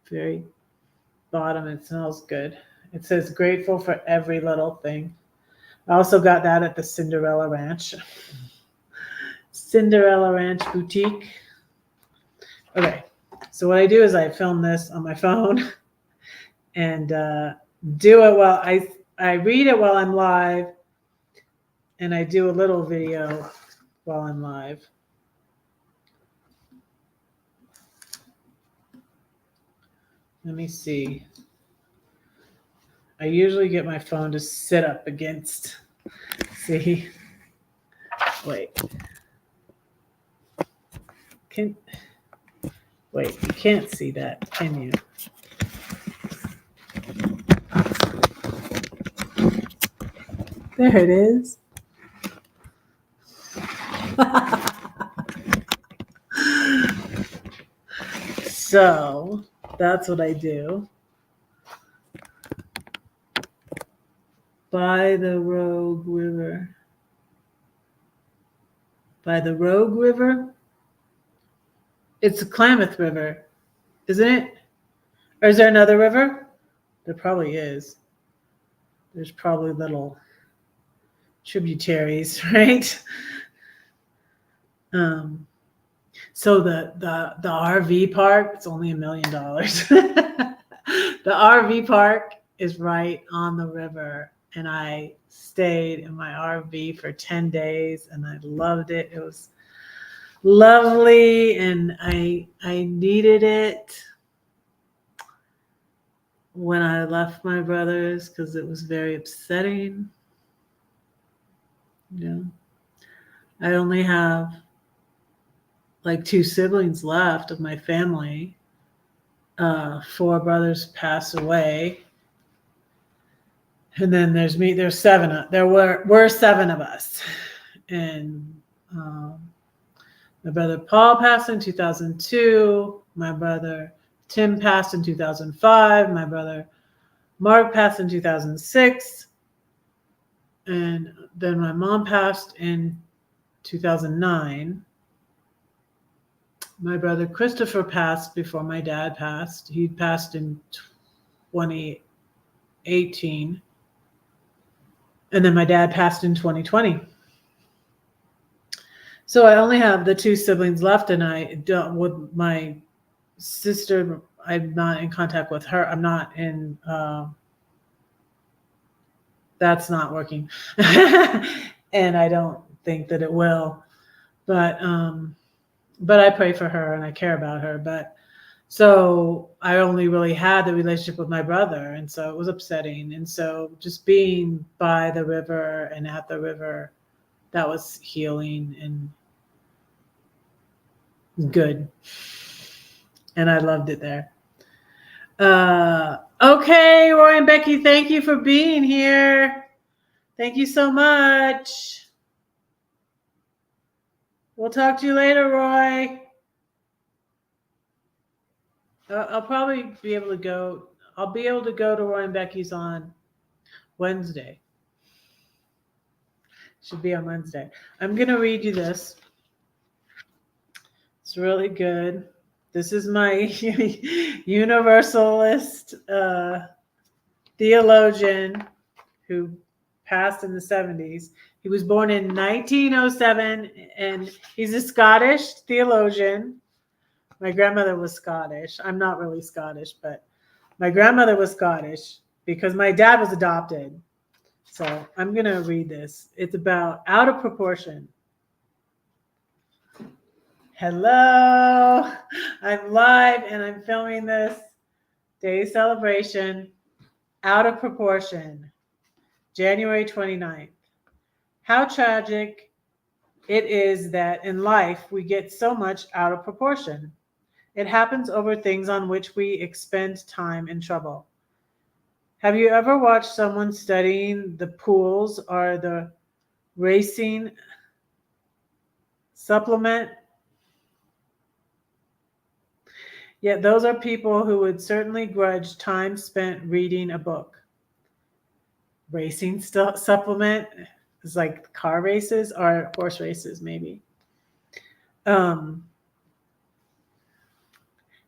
very bottom. It smells good. It says grateful for every little thing. I also got that at the Cinderella Ranch. Cinderella Ranch Boutique. Okay, so what I do is I film this on my phone and do it while I read it while I'm live, and I do a little video while I'm live. Let me see. I usually get my phone to sit up against. See. Wait. Wait, you can't see that, can you? There it is. So that's what I do. By the Rogue River. By the Rogue River? It's the Klamath River, isn't it? Or is there another river? There probably is. There's probably little tributaries, right? So the RV park, it's only $1 million. The RV park is right on the river, and I stayed in my RV for 10 days, and I loved it. It was lovely, and I needed it when I left my brothers because it was very upsetting. Yeah, I only have like 2 siblings left of my family. 4 brothers passed away, and then there's me. There's 7. There were 7 of us, and my brother Paul passed in 2002. My brother Tim passed in 2005. My brother Mark passed in 2006. And then my mom passed in 2009. My brother Christopher passed before my dad passed. He passed in 2018. And then my dad passed in 2020. So I only have the 2 siblings left, and I don't, with my sister, I'm not in contact with her. I'm not in, that's not working. And I don't think that it will. But I pray for her and I care about her. But so I only really had the relationship with my brother, and so it was upsetting. And so just being by the river and at the river, that was healing and good. And I loved it there. Okay, Roy and Becky, thank you for being here. Thank you so much. We'll talk to you later, Roy. I'll probably be able to go. I'll be able to go to Roy and Becky's on Wednesday. Should be on Wednesday. I'm going to read you this. It's really good. This is my Universalist theologian who passed in the 70s. He was born in 1907, and he's a Scottish theologian. My grandmother was Scottish. I'm not really Scottish, but my grandmother was Scottish because my dad was adopted. So I'm going to read this. It's about out of proportion. Hello, I'm live and I'm filming this day celebration, out of proportion, January 29th. How tragic it is that in life we get so much out of proportion. It happens over things on which we expend time and trouble. Have you ever watched someone studying the pools or the racing supplement? Yet those are people who would certainly grudge time spent reading a book. Racing supplement is like car races or horse races, maybe.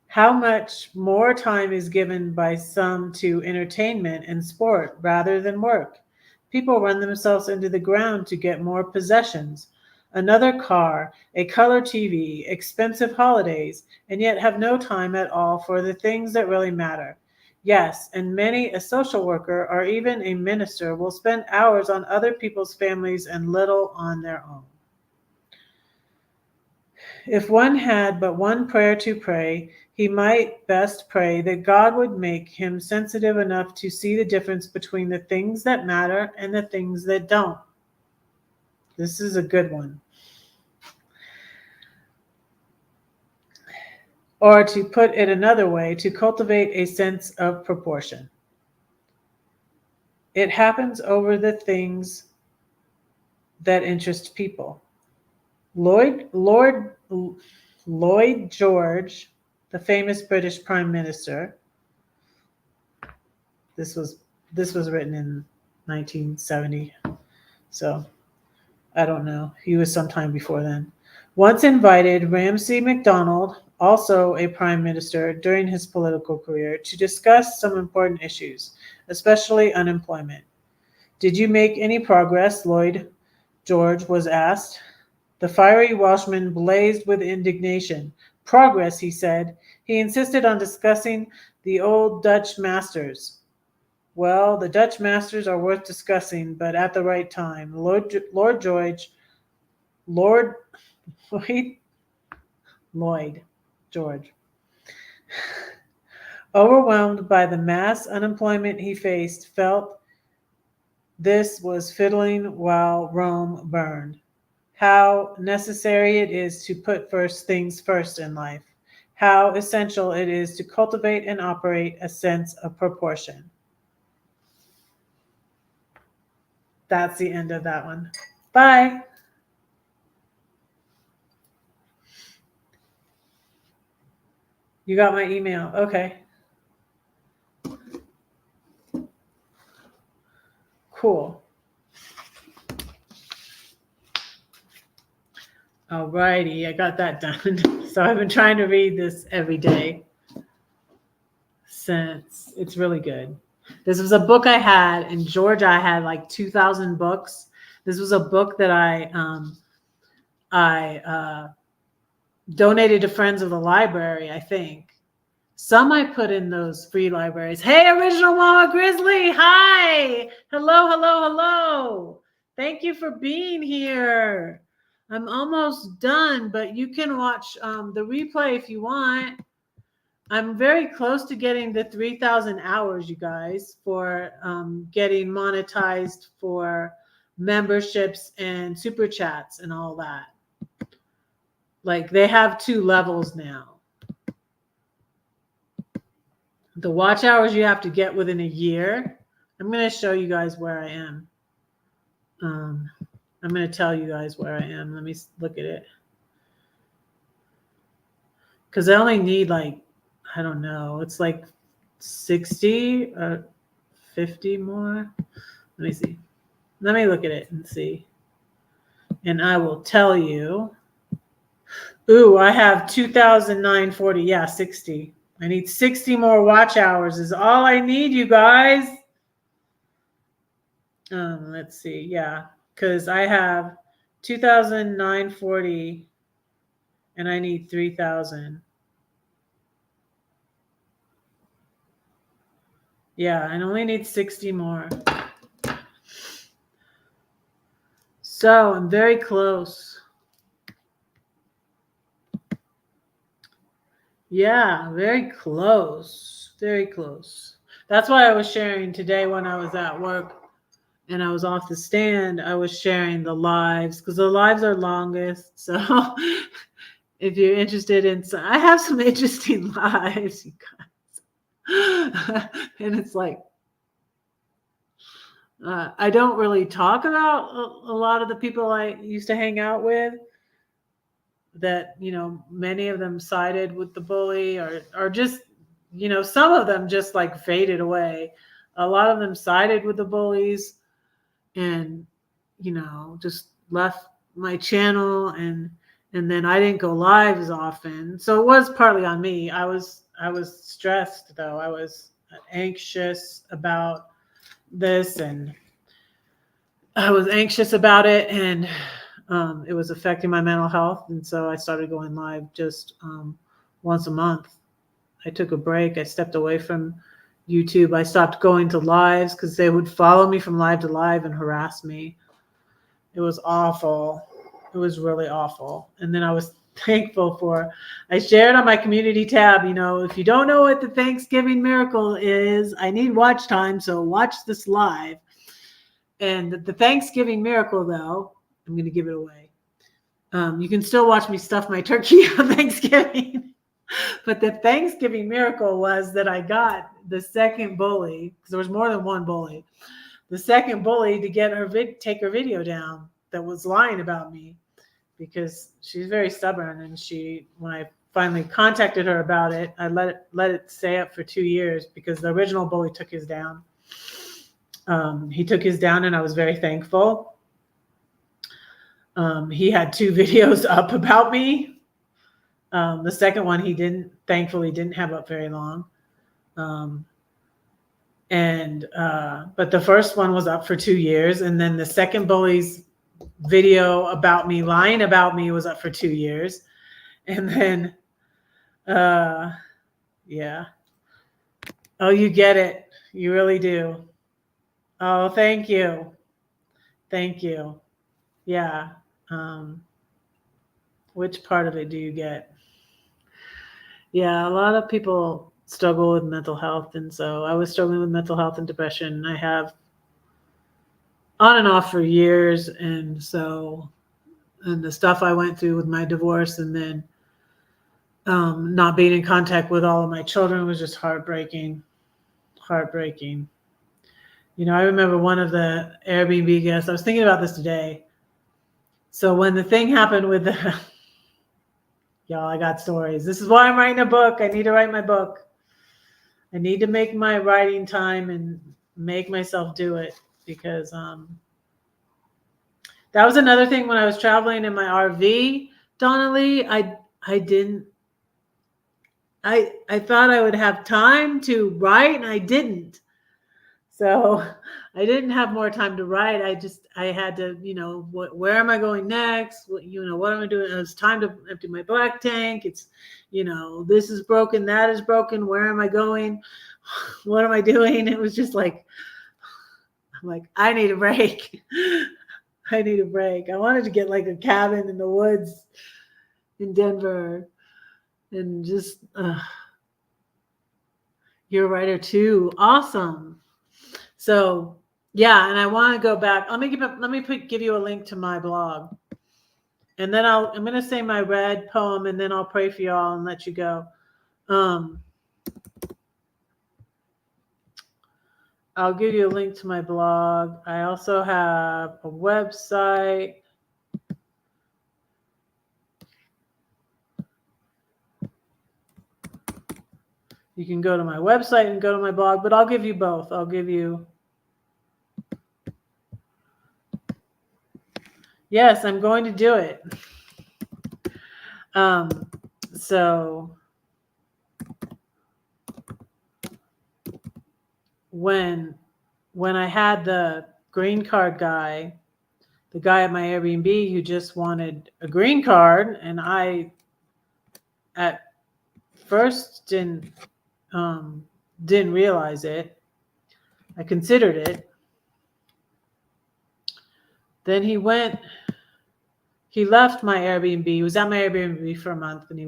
How much more time is given by some to entertainment and sport rather than work? People run themselves into the ground to get more possessions, another car, a color TV, expensive holidays, and yet have no time at all for the things that really matter. Yes, and many a social worker or even a minister will spend hours on other people's families and little on their own. If one had but one prayer to pray, he might best pray that God would make him sensitive enough to see the difference between the things that matter and the things that don't. This is a good one. Or to put it another way, to cultivate a sense of proportion. It happens over the things that interest people. Lloyd George, the famous British Prime Minister. This was written in 1970, so I don't know. He was sometime before then. Once invited Ramsay MacDonald, also a prime minister during his political career, to discuss some important issues, especially unemployment. Did you make any progress? Lloyd George was asked. The fiery Welshman blazed with indignation. Progress, he said. He insisted on discussing the old Dutch masters. Well, the Dutch masters are worth discussing, but at the right time. Lloyd George, overwhelmed by the mass unemployment he faced, felt this was fiddling while Rome burned. How necessary it is to put first things first in life. How essential it is to cultivate and operate a sense of proportion. That's the end of that one. Bye. You got my email. Okay. Cool. Alrighty, I got that done. So I've been trying to read this every day since it's really good. This was a book I had in Georgia. I had like 2,000 books. This was a book that I donated to friends of the library, I think. Some I put in those free libraries. Hey, Original Mama Grizzly. Hi. Hello, hello, hello. Thank you for being here. I'm almost done, but you can watch the replay if you want. I'm very close to getting the 3,000 hours, you guys, for getting monetized for memberships and super chats and all that. Like they have 2 levels now. The watch hours you have to get within a year. I'm going to show you guys where I am. I'm going to tell you guys where I am. Let me look at it. Because I only need like, I don't know, it's like 60 or 50 more. Let me see. Let me look at it and see. And I will tell you. Ooh, I have 2,940. Yeah, 60. I need 60 more watch hours is all I need, you guys. Let's see. Yeah, because I have 2,940 and I need 3,000. Yeah, I only need 60 more. So I'm very close. Yeah, very close. Very close. That's why I was sharing today when I was at work and I was off the stand. I was sharing the lives because the lives are longest. So if you're interested in, I have some interesting lives, you guys. And it's like, I don't really talk about a lot of the people I used to hang out with that, you know, many of them sided with the bully or just, you know, some of them just like faded away. A lot of them sided with the bullies and, you know, just left my channel and then I didn't go live as often. So it was partly on me. I was stressed though. I was anxious about this and I was anxious about it and it was affecting my mental health. And so I started going live just once a month. I took a break. I stepped away from YouTube. I stopped going to lives because they would follow me from live to live and harass me. It was awful. It was really awful. And then I was thankful for, I shared on my community tab, you know, if you don't know what the Thanksgiving miracle is, I need watch time. So watch this live. And the Thanksgiving miracle, though, I'm going to give it away. You can still watch me stuff my turkey on Thanksgiving. But the Thanksgiving miracle was that I got the second bully, because there was more than one bully, the second bully to get her take her video down that was lying about me, because she's very stubborn. And when I finally contacted her about it, I let it stay up for 2 years because the original bully took his down. He took his down and I was very thankful. He had 2 videos up about me. The second one he thankfully didn't have up very long. But the first one was up for 2 years. And then the second bully's video about me, lying about me, was up for 2 years. And then, yeah. Oh, you get it. You really do. Oh, thank you. Thank you. Yeah. Which part of it do you get? Yeah, a lot of people struggle with mental health. And so I was struggling with mental health and depression. I have on and off for years. And so, and the stuff I went through with my divorce and then not being in contact with all of my children was just heartbreaking. Heartbreaking. You know, I remember one of the Airbnb guests, I was thinking about this today. So when the thing happened with the, y'all, I got stories. This is why I'm writing a book. I need to write my book. I need to make my writing time and make myself do it, because that was another thing when I was traveling in my RV, Donnelly. I thought I would have time to write and I didn't. So I didn't have more time to write. I had to, where am I going next? What am I doing? It's time to empty my black tank. It's, this is broken, that is broken. Where am I going? What am I doing? It was just like, I'm like, I need a break. I need a break. I wanted to get like a cabin in the woods in Denver and just, you're a writer too. Awesome. So yeah, and I want to go back. Let me give you a link to my blog, and then I'm going to say my read poem, and then I'll pray for y'all and let you go. I'll give you a link to my blog. I also have a website. You can go to my website and go to my blog, but I'll give you both. I'll give you. Yes, I'm going to do it. So when I had the green card guy, the guy at my Airbnb who just wanted a green card, and I at first didn't realize it. I considered it. Then he left my Airbnb. He was at my Airbnb for a month, and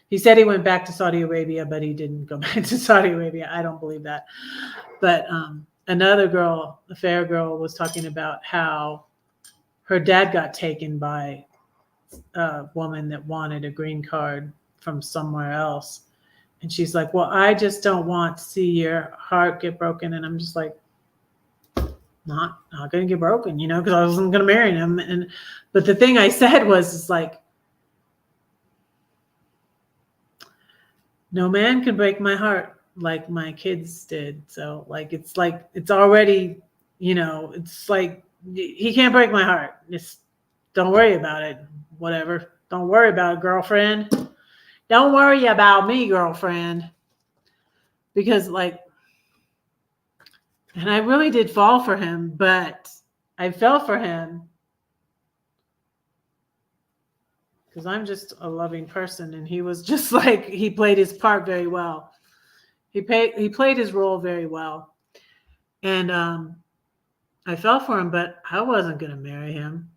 he said he went back to Saudi Arabia, but he didn't go back to Saudi Arabia. I don't believe that. But another girl, a fair girl, was talking about how her dad got taken by a woman that wanted a green card from somewhere else. And she's like, well, I just don't want to see your heart get broken. And I'm just like, not going to get broken, because I wasn't going to marry him. But the thing I said was, it's like, no man can break my heart like my kids did. So it's already, it's like, he can't break my heart. Just don't worry about it. Whatever. Don't worry about it, girlfriend. Don't worry about me, girlfriend. Because and I really did fall for him, but I fell for him because I'm just a loving person, and he was just he played his part very well. He played his role very well, and I fell for him, but I wasn't gonna marry him.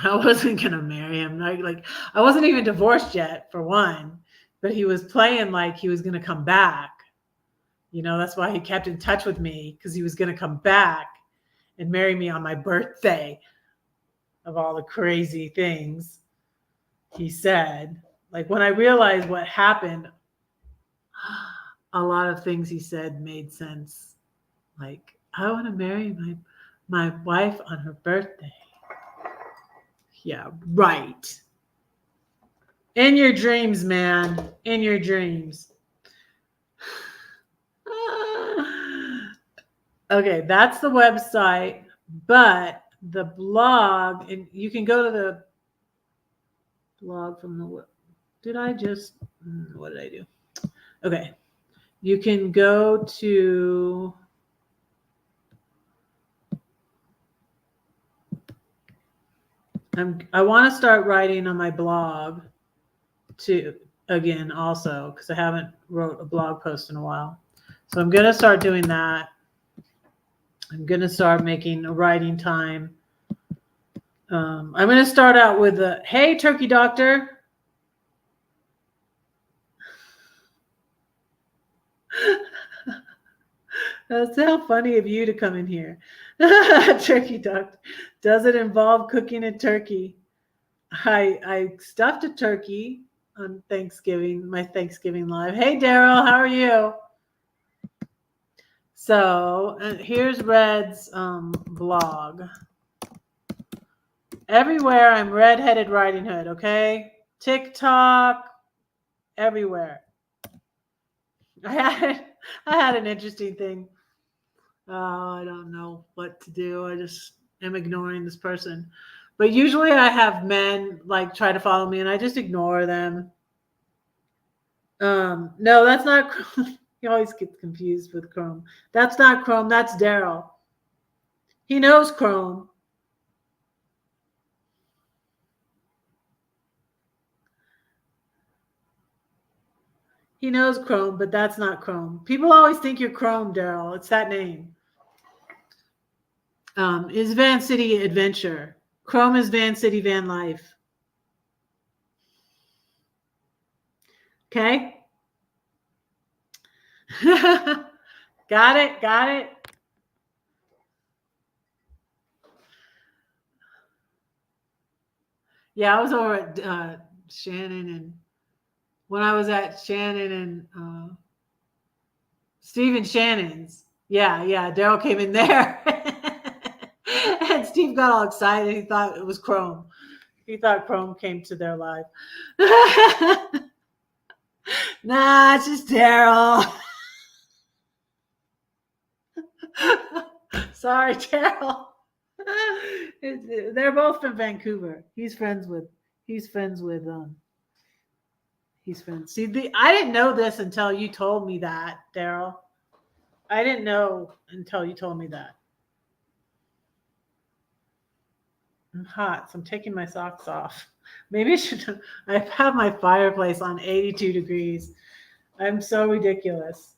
I wasn't gonna marry him. I wasn't even divorced yet, for one, but he was playing like he was gonna come back. That's why he kept in touch with me, because he was going to come back and marry me on my birthday, of all the crazy things he said. When I realized what happened, a lot of things he said made sense. I want to marry my wife on her birthday. Yeah, right. In your dreams, man. In your dreams. Okay, that's the website, but the blog, and you can go to the blog from the web. What did I do? Okay, you can go to, I want to start writing on my blog too, again, also, because I haven't wrote a blog post in a while. So I'm going to start doing that. I'm going to start making a writing time. I'm going to start out with hey, turkey doctor. That's how funny of you to come in here. Turkey doctor. Does it involve cooking a turkey? I stuffed a turkey on Thanksgiving, my Thanksgiving live. Hey, Daryl, how are you? So here's Red's blog. Everywhere I'm Redheaded Riding Hood, okay? TikTok, everywhere. I had an interesting thing. I don't know what to do. I just am ignoring this person. But usually I have men try to follow me, and I just ignore them. No, that's not. He always gets confused with Chrome. That's not Chrome. That's Daryl. He knows Chrome. He knows Chrome, but that's not Chrome. People always think you're Chrome, Daryl. It's that name. Is Van City Adventure. Chrome is Van City Van Life. Okay? Got it? Got it? Yeah, I was over at Shannon, and when I was at Shannon and Steve and Shannon's. Yeah, Daryl came in there. And Steve got all excited. He thought it was Chrome. He thought Chrome came to their life. Nah, it's just Daryl. Sorry, Daryl. They're both from Vancouver. He's friends. See, I didn't know this until you told me that, Daryl. I didn't know until you told me that. I'm hot, so I'm taking my socks off. Maybe I have my fireplace on 82 degrees. I'm so ridiculous.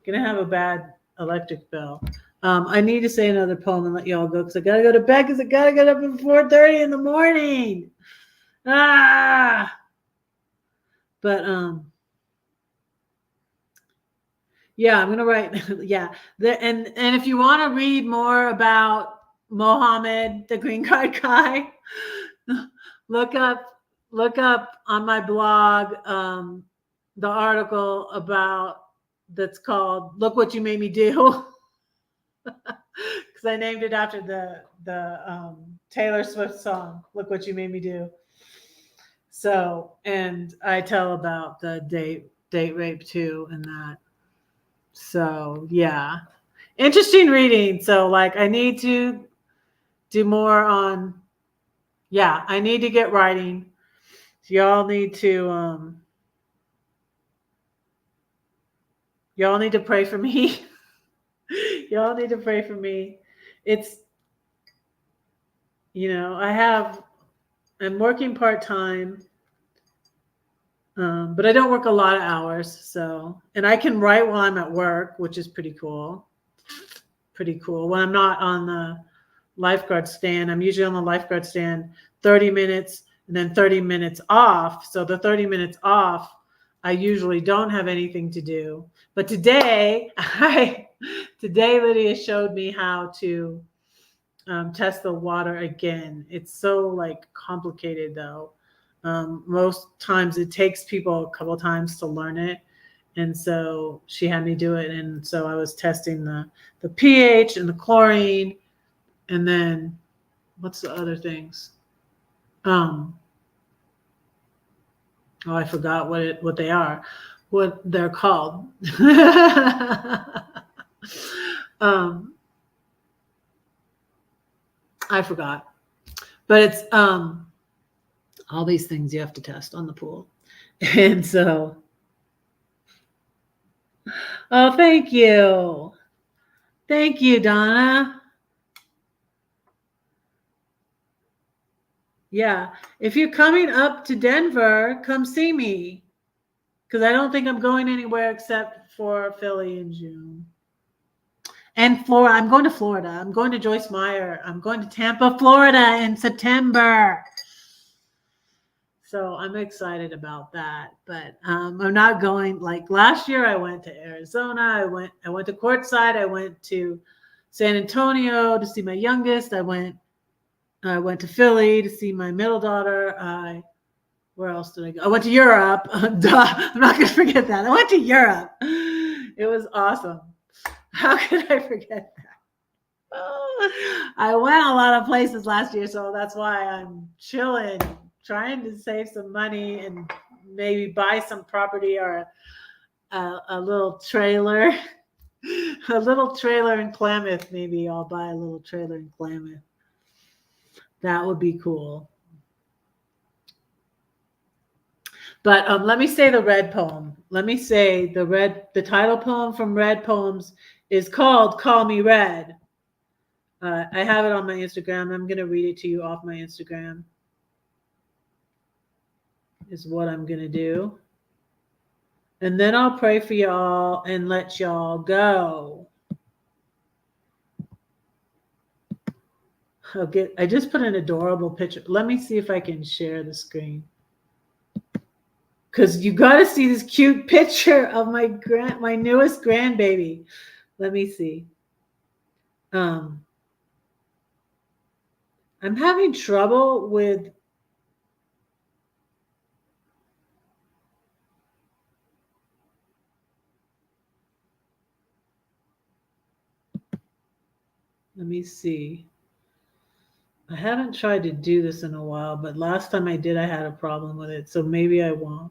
Gonna have a bad electric bill. I need to say another poem and let y'all go because I gotta go to bed because I gotta get up at 4:30 in the morning. But yeah, I'm gonna write. Yeah, and if you want to read more about Mohammed, the green card guy, look up on my blog the article that's called "Look What You Made Me Do," because I named it after the Taylor Swift song "Look What You Made Me Do." So, and I tell about the date rape too, and that. So yeah, interesting reading. So like I need to do more on, I need to get writing. So y'all need to pray for me. Y'all need to pray for me. It's, I'm working part-time, but I don't work a lot of hours. So, and I can write while I'm at work, which is pretty cool. When I'm not on the lifeguard stand, I'm usually on the lifeguard stand 30 minutes and then 30 minutes off. So the 30 minutes off, I usually don't have anything to do. But today Lydia showed me how to test the water again. It's so like complicated though. Most times it takes people a couple times to learn it. And so she had me do it. And so I was testing the pH and the chlorine. And then what's the other things? I forgot what they are, what they're called. I forgot. But it's all these things you have to test on the pool. And so thank you. Thank you, Donna. Yeah. If you're coming up to Denver, come see me. Because I don't think I'm going anywhere except for Philly in June. And Florida. I'm going to Florida. I'm going to Joyce Meyer. I'm going to Tampa, Florida in September. So I'm excited about that. But I'm not going, like last year I went to Arizona. I went to Quartzsite. I went to San Antonio to see my youngest. I went to Philly to see my middle daughter. Where else did I go? I went to Europe. Duh. I'm not going to forget that. I went to Europe. It was awesome. How could I forget that? I went a lot of places last year, so that's why I'm chilling, trying to save some money and maybe buy some property or a little trailer. A little trailer in Klamath. Maybe I'll buy a little trailer in Klamath. That would be cool. But let me say the red poem. Let me say the title poem from Red Poems is called Call Me Red. I have it on my Instagram. I'm going to read it to you off my Instagram. Is what I'm going to do. And then I'll pray for y'all and let y'all go. I just put an adorable picture. Let me see if I can share the screen. Because you got to see this cute picture of my newest grandbaby. Let me see. I'm having trouble with let me see. I haven't tried to do this in a while, but last time I did, I had a problem with it. So maybe I won't.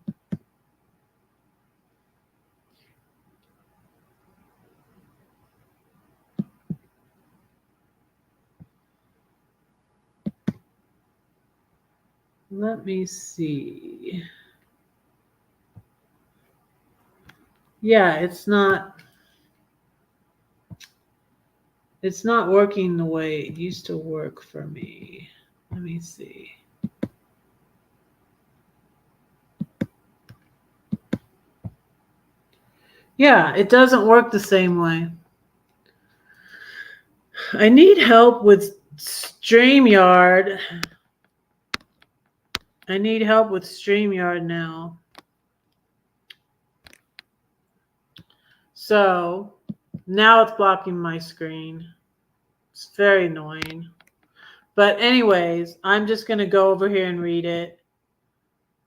Let me see. Yeah, it's not working the way it used to work for me. Let me see. Yeah, it doesn't work the same way. I need help with StreamYard. I need help with StreamYard now. So now it's blocking my screen. It's very annoying. But anyways, I'm just going to go over here and read it.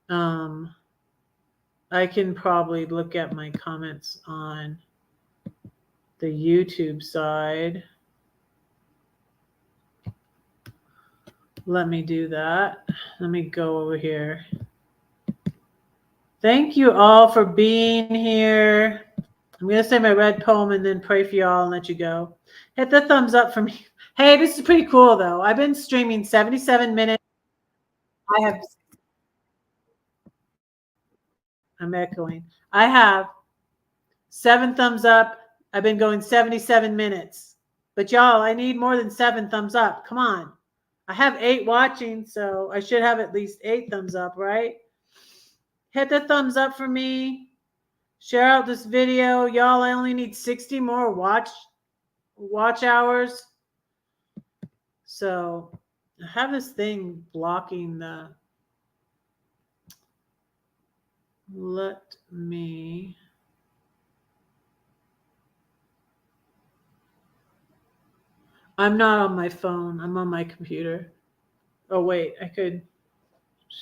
I can probably look at my comments on the YouTube side. Let me do that. Let me go over here. Thank you all for being here. I'm going to say my red poem and then pray for you all and let you go. Hit the thumbs up for me. Hey, this is pretty cool, though. I've been streaming 77 minutes. I'm echoing. I have 7 thumbs up. I've been going 77 minutes. But y'all, I need more than 7 thumbs up. Come on. I have 8 watching, so I should have at least 8 thumbs up, right? Hit the thumbs up for me. Share out this video. Y'all, I only need 60 more watch hours. So I have this thing blocking the... Let me... I'm not on my phone. I'm on my computer. Oh, wait. I could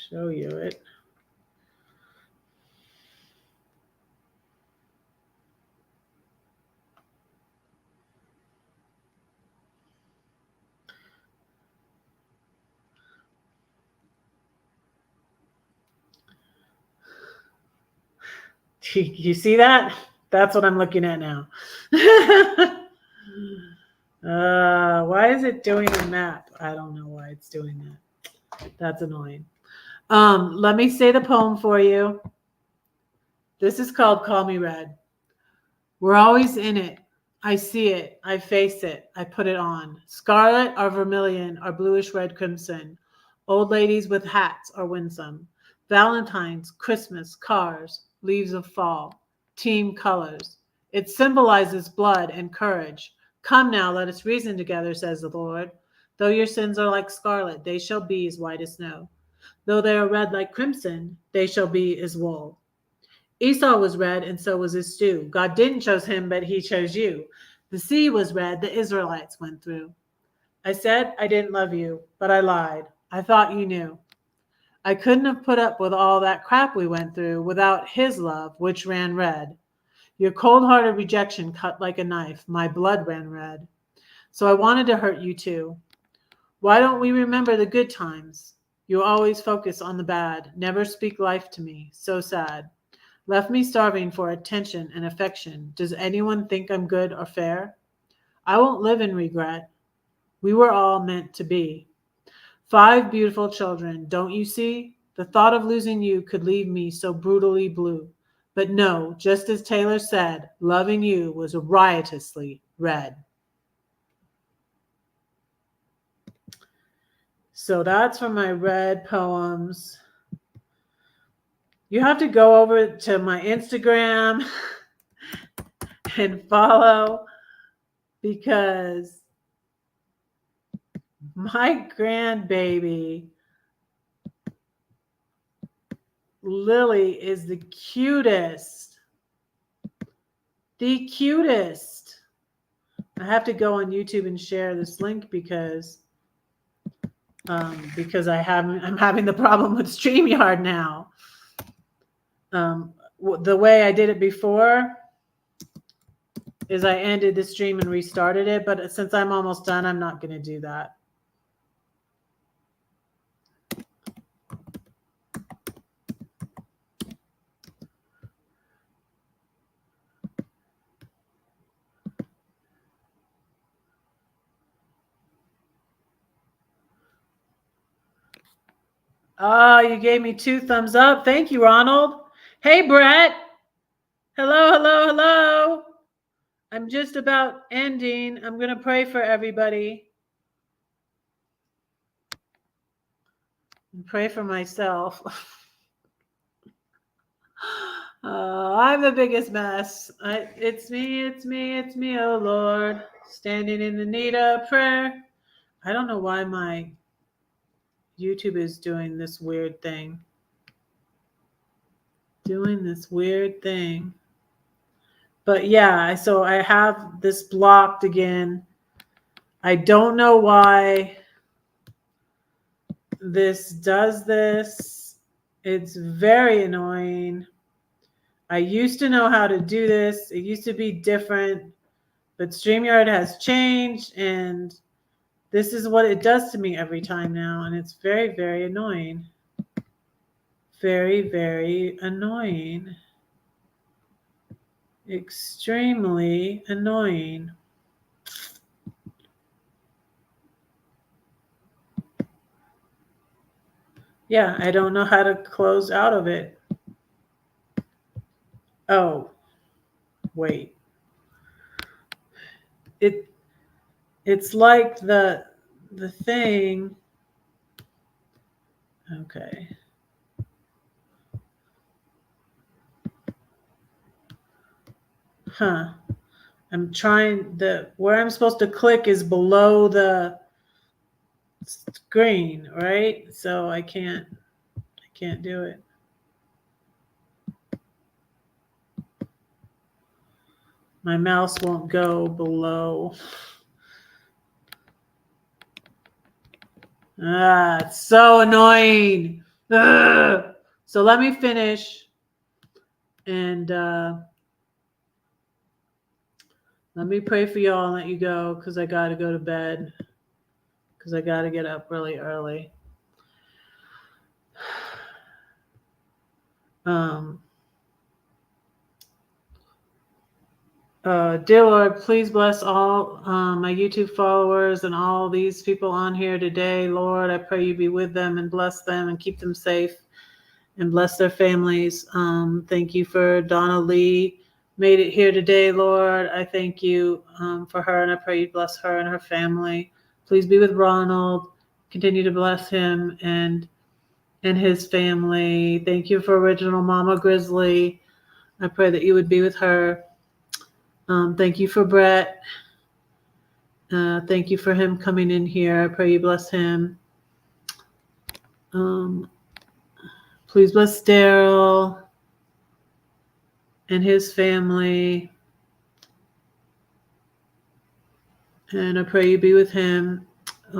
show you it. You see that? That's what I'm looking at now. Why is it doing a map? I don't know why it's doing that. That's annoying. Let me say the poem for you. This is called Call Me Red. We're always in it. I see it. I face it. I put it on. Scarlet or vermilion or bluish red crimson. Old ladies with hats are winsome. Valentine's, Christmas, cars, leaves of fall. Team colors. It symbolizes blood and courage. Come now, let us reason together, says the Lord. Though your sins are like scarlet, they shall be as white as snow. Though they are red like crimson, they shall be as wool. Esau was red, and so was his stew. God didn't choose him, but he chose you. The sea was red, the Israelites went through. I said I didn't love you, but I lied. I thought you knew. I couldn't have put up with all that crap we went through without his love, which ran red. Your cold-hearted rejection cut like a knife. My blood ran red. So I wanted to hurt you too. Why don't we remember the good times? You always focus on the bad. Never speak life to me. So sad. Left me starving for attention and affection. Does anyone think I'm good or fair? I won't live in regret. We were all meant to be. 5 beautiful children, don't you see? The thought of losing you could leave me so brutally blue. But no, just as Taylor said, loving you was riotously red. So that's from my red poems. You have to go over to my Instagram and follow, because my grandbaby Lily is the cutest. The cutest. I have to go on YouTube and share this link because I'm having the problem with StreamYard now. The way I did it before is I ended the stream and restarted it, but since I'm almost done, I'm not going to do that. Oh, you gave me 2 thumbs up. Thank you, Ronald. Hey, Brett. Hello, hello, hello. I'm just about ending. I'm going to pray for everybody. And pray for myself. I'm the biggest mess. It's me, oh Lord. Standing in the need of prayer. I don't know why my YouTube is doing this weird thing. But yeah, so I have this blocked again. I don't know why this does this. It's very annoying. I used to know how to do this. It used to be different, but StreamYard has changed, and this is what it does to me every time now, and it's very, very annoying. Very, very annoying. Extremely annoying. Yeah, I don't know how to close out of it. Oh, wait. It's like the thing. Okay. Huh. I'm trying, where I'm supposed to click is below the screen, right? So I can't do it. My mouse won't go below. It's so annoying. Ugh. So let me finish, and let me pray for y'all and let you go, because I got to go to bed, because I got to get up really early. Dear Lord, please bless all my YouTube followers and all these people on here today. Lord, I pray you be with them and bless them and keep them safe and bless their families. Thank you for Donna Lee, made it here today, Lord. I thank you for her, and I pray you bless her and her family. Please be with Ronald. Continue to bless him and his family. Thank you for original Mama Grizzly. I pray that you would be with her. Thank you for Brett. Thank you for him coming in here. I pray you bless him. Please bless Daryl and his family. And I pray you be with him.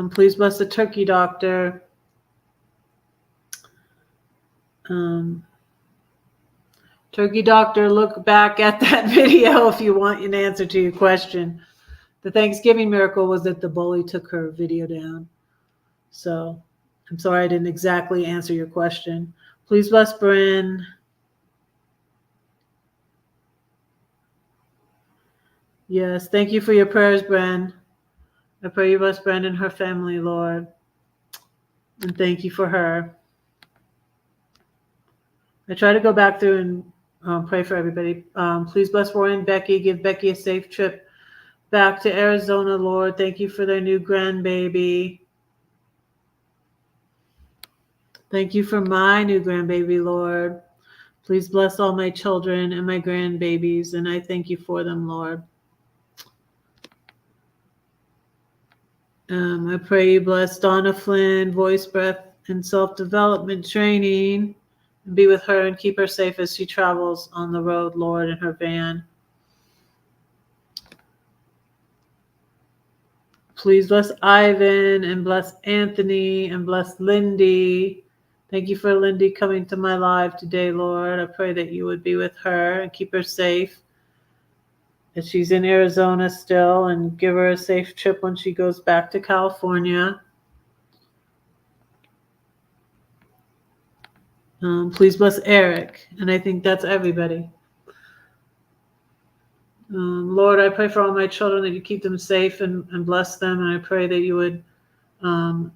Please bless the turkey doctor. Turkey doctor, look back at that video if you want an answer to your question. The Thanksgiving miracle was that the bully took her video down. So I'm sorry I didn't exactly answer your question. Please bless Bryn. Yes, thank you for your prayers, Bryn. I pray you bless Bryn and her family, Lord. And thank you for her. I try to go back through and pray for everybody. Please bless Roy and Becky. Give Becky a safe trip back to Arizona, Lord. Thank you for their new grandbaby. Thank you for my new grandbaby, Lord. Please bless all my children and my grandbabies, and I thank you for them, Lord. I pray you bless Donna Flynn, voice, breath, and self-development training, and be with her and keep her safe as she travels on the road, Lord, in her van. Please bless Ivan and bless Anthony and bless Lindy. Thank you for Lindy coming to my live today, Lord. I pray that you would be with her and keep her safe, that she's in Arizona still, and give her a safe trip when she goes back to California. Please bless Eric, and I think that's everybody. Lord, I pray for all my children that you keep them safe and bless them, and I pray that you would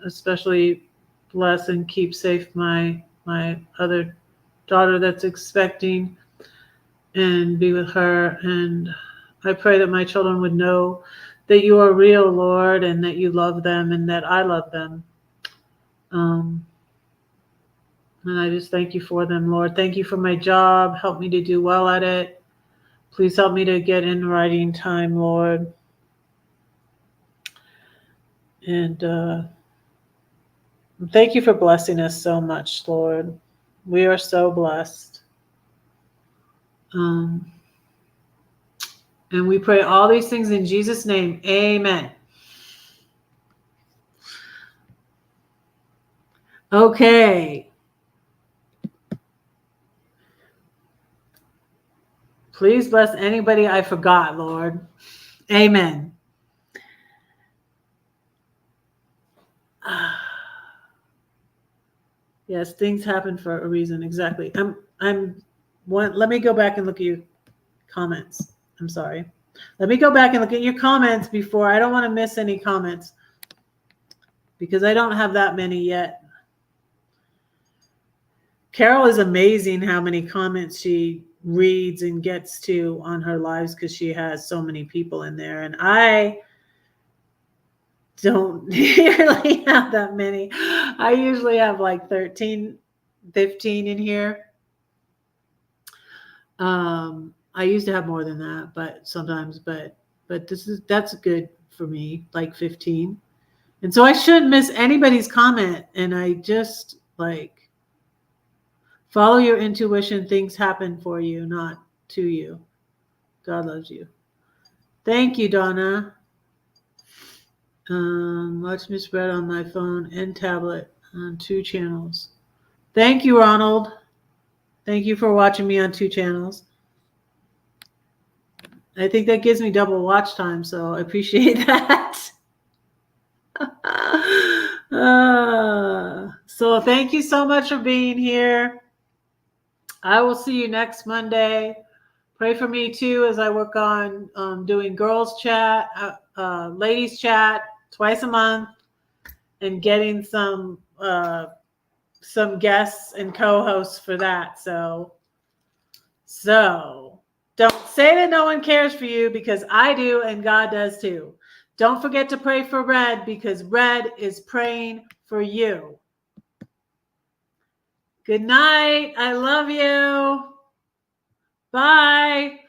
especially bless and keep safe my other daughter that's expecting, and be with her. And I pray that my children would know that you are real, Lord, and that you love them and that I love them. And I just thank you for them, Lord. Thank you for my job. Help me to do well at it. Please help me to get in writing time, Lord. And thank you for blessing us so much, Lord. We are so blessed. And we pray all these things in Jesus' name. Amen. Okay. Please bless anybody I forgot, Lord. Amen. Yes, things happen for a reason. Exactly. Let me go back and look at your comments. I'm sorry. Let me go back and look at your comments before. I don't want to miss any comments because I don't have that many yet. Carol is amazing how many comments she reads and gets to on her lives because she has so many people in there. And I don't really have that many. I usually have like 13, 15 in here. I used to have more than that, but sometimes, but that's good for me, like 15. And so I shouldn't miss anybody's comment. And I just like follow your intuition. Things happen for you, not to you. God loves you. Thank you, Donna. Watch me spread on my phone and tablet on 2 channels. Thank you, Ronald. Thank you for watching me on 2 channels. I think that gives me double watch time, so I appreciate that. So thank you so much for being here. I will see you next Monday. Pray for me too as I work on doing girls chat, ladies chat twice a month, and getting some guests and co-hosts for that. So don't say that no one cares for you, because I do, and God does too. Don't forget to pray for Red, because Red is praying for you. Good night. I love you. Bye.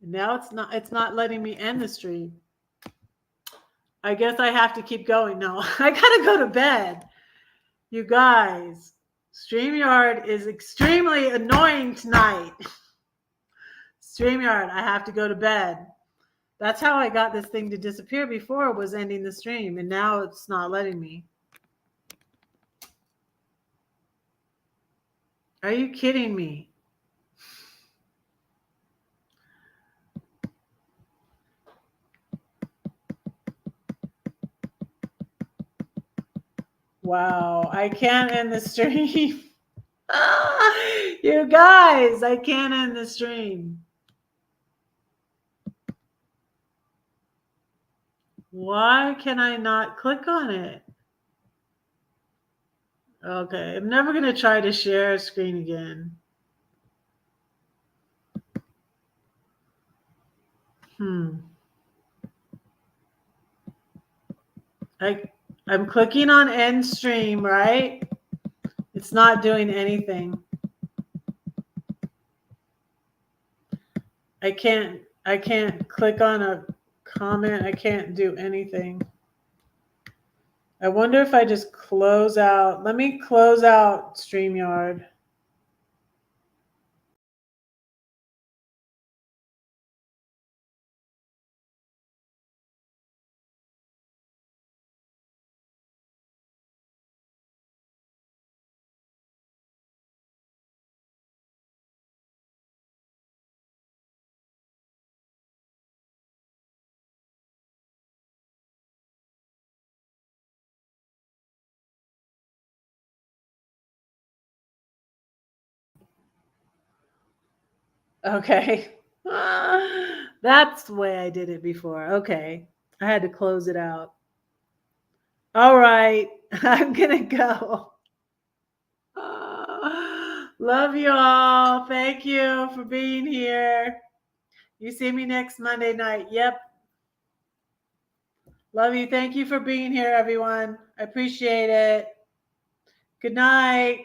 Now it's not letting me end the stream. I guess I have to keep going. No, I gotta go to bed. You guys, StreamYard is extremely annoying tonight. StreamYard, I have to go to bed. That's how I got this thing to disappear before, was ending the stream, and now it's not letting me. Are you kidding me? Wow, I can't end the stream. You guys, I can't end the stream. Why can I not click on it? Okay, I'm never going to try to share a screen again. I'm clicking on end stream, right? It's not doing anything. I can't click on a comment. I can't do anything. I wonder if I just close out. Let me close out StreamYard. Okay. That's the way I did it before. Okay. I had to close it out. All right. I'm going to go. Love you all. Thank you for being here. You see me next Monday night. Yep. Love you. Thank you for being here, everyone. I appreciate it. Good night.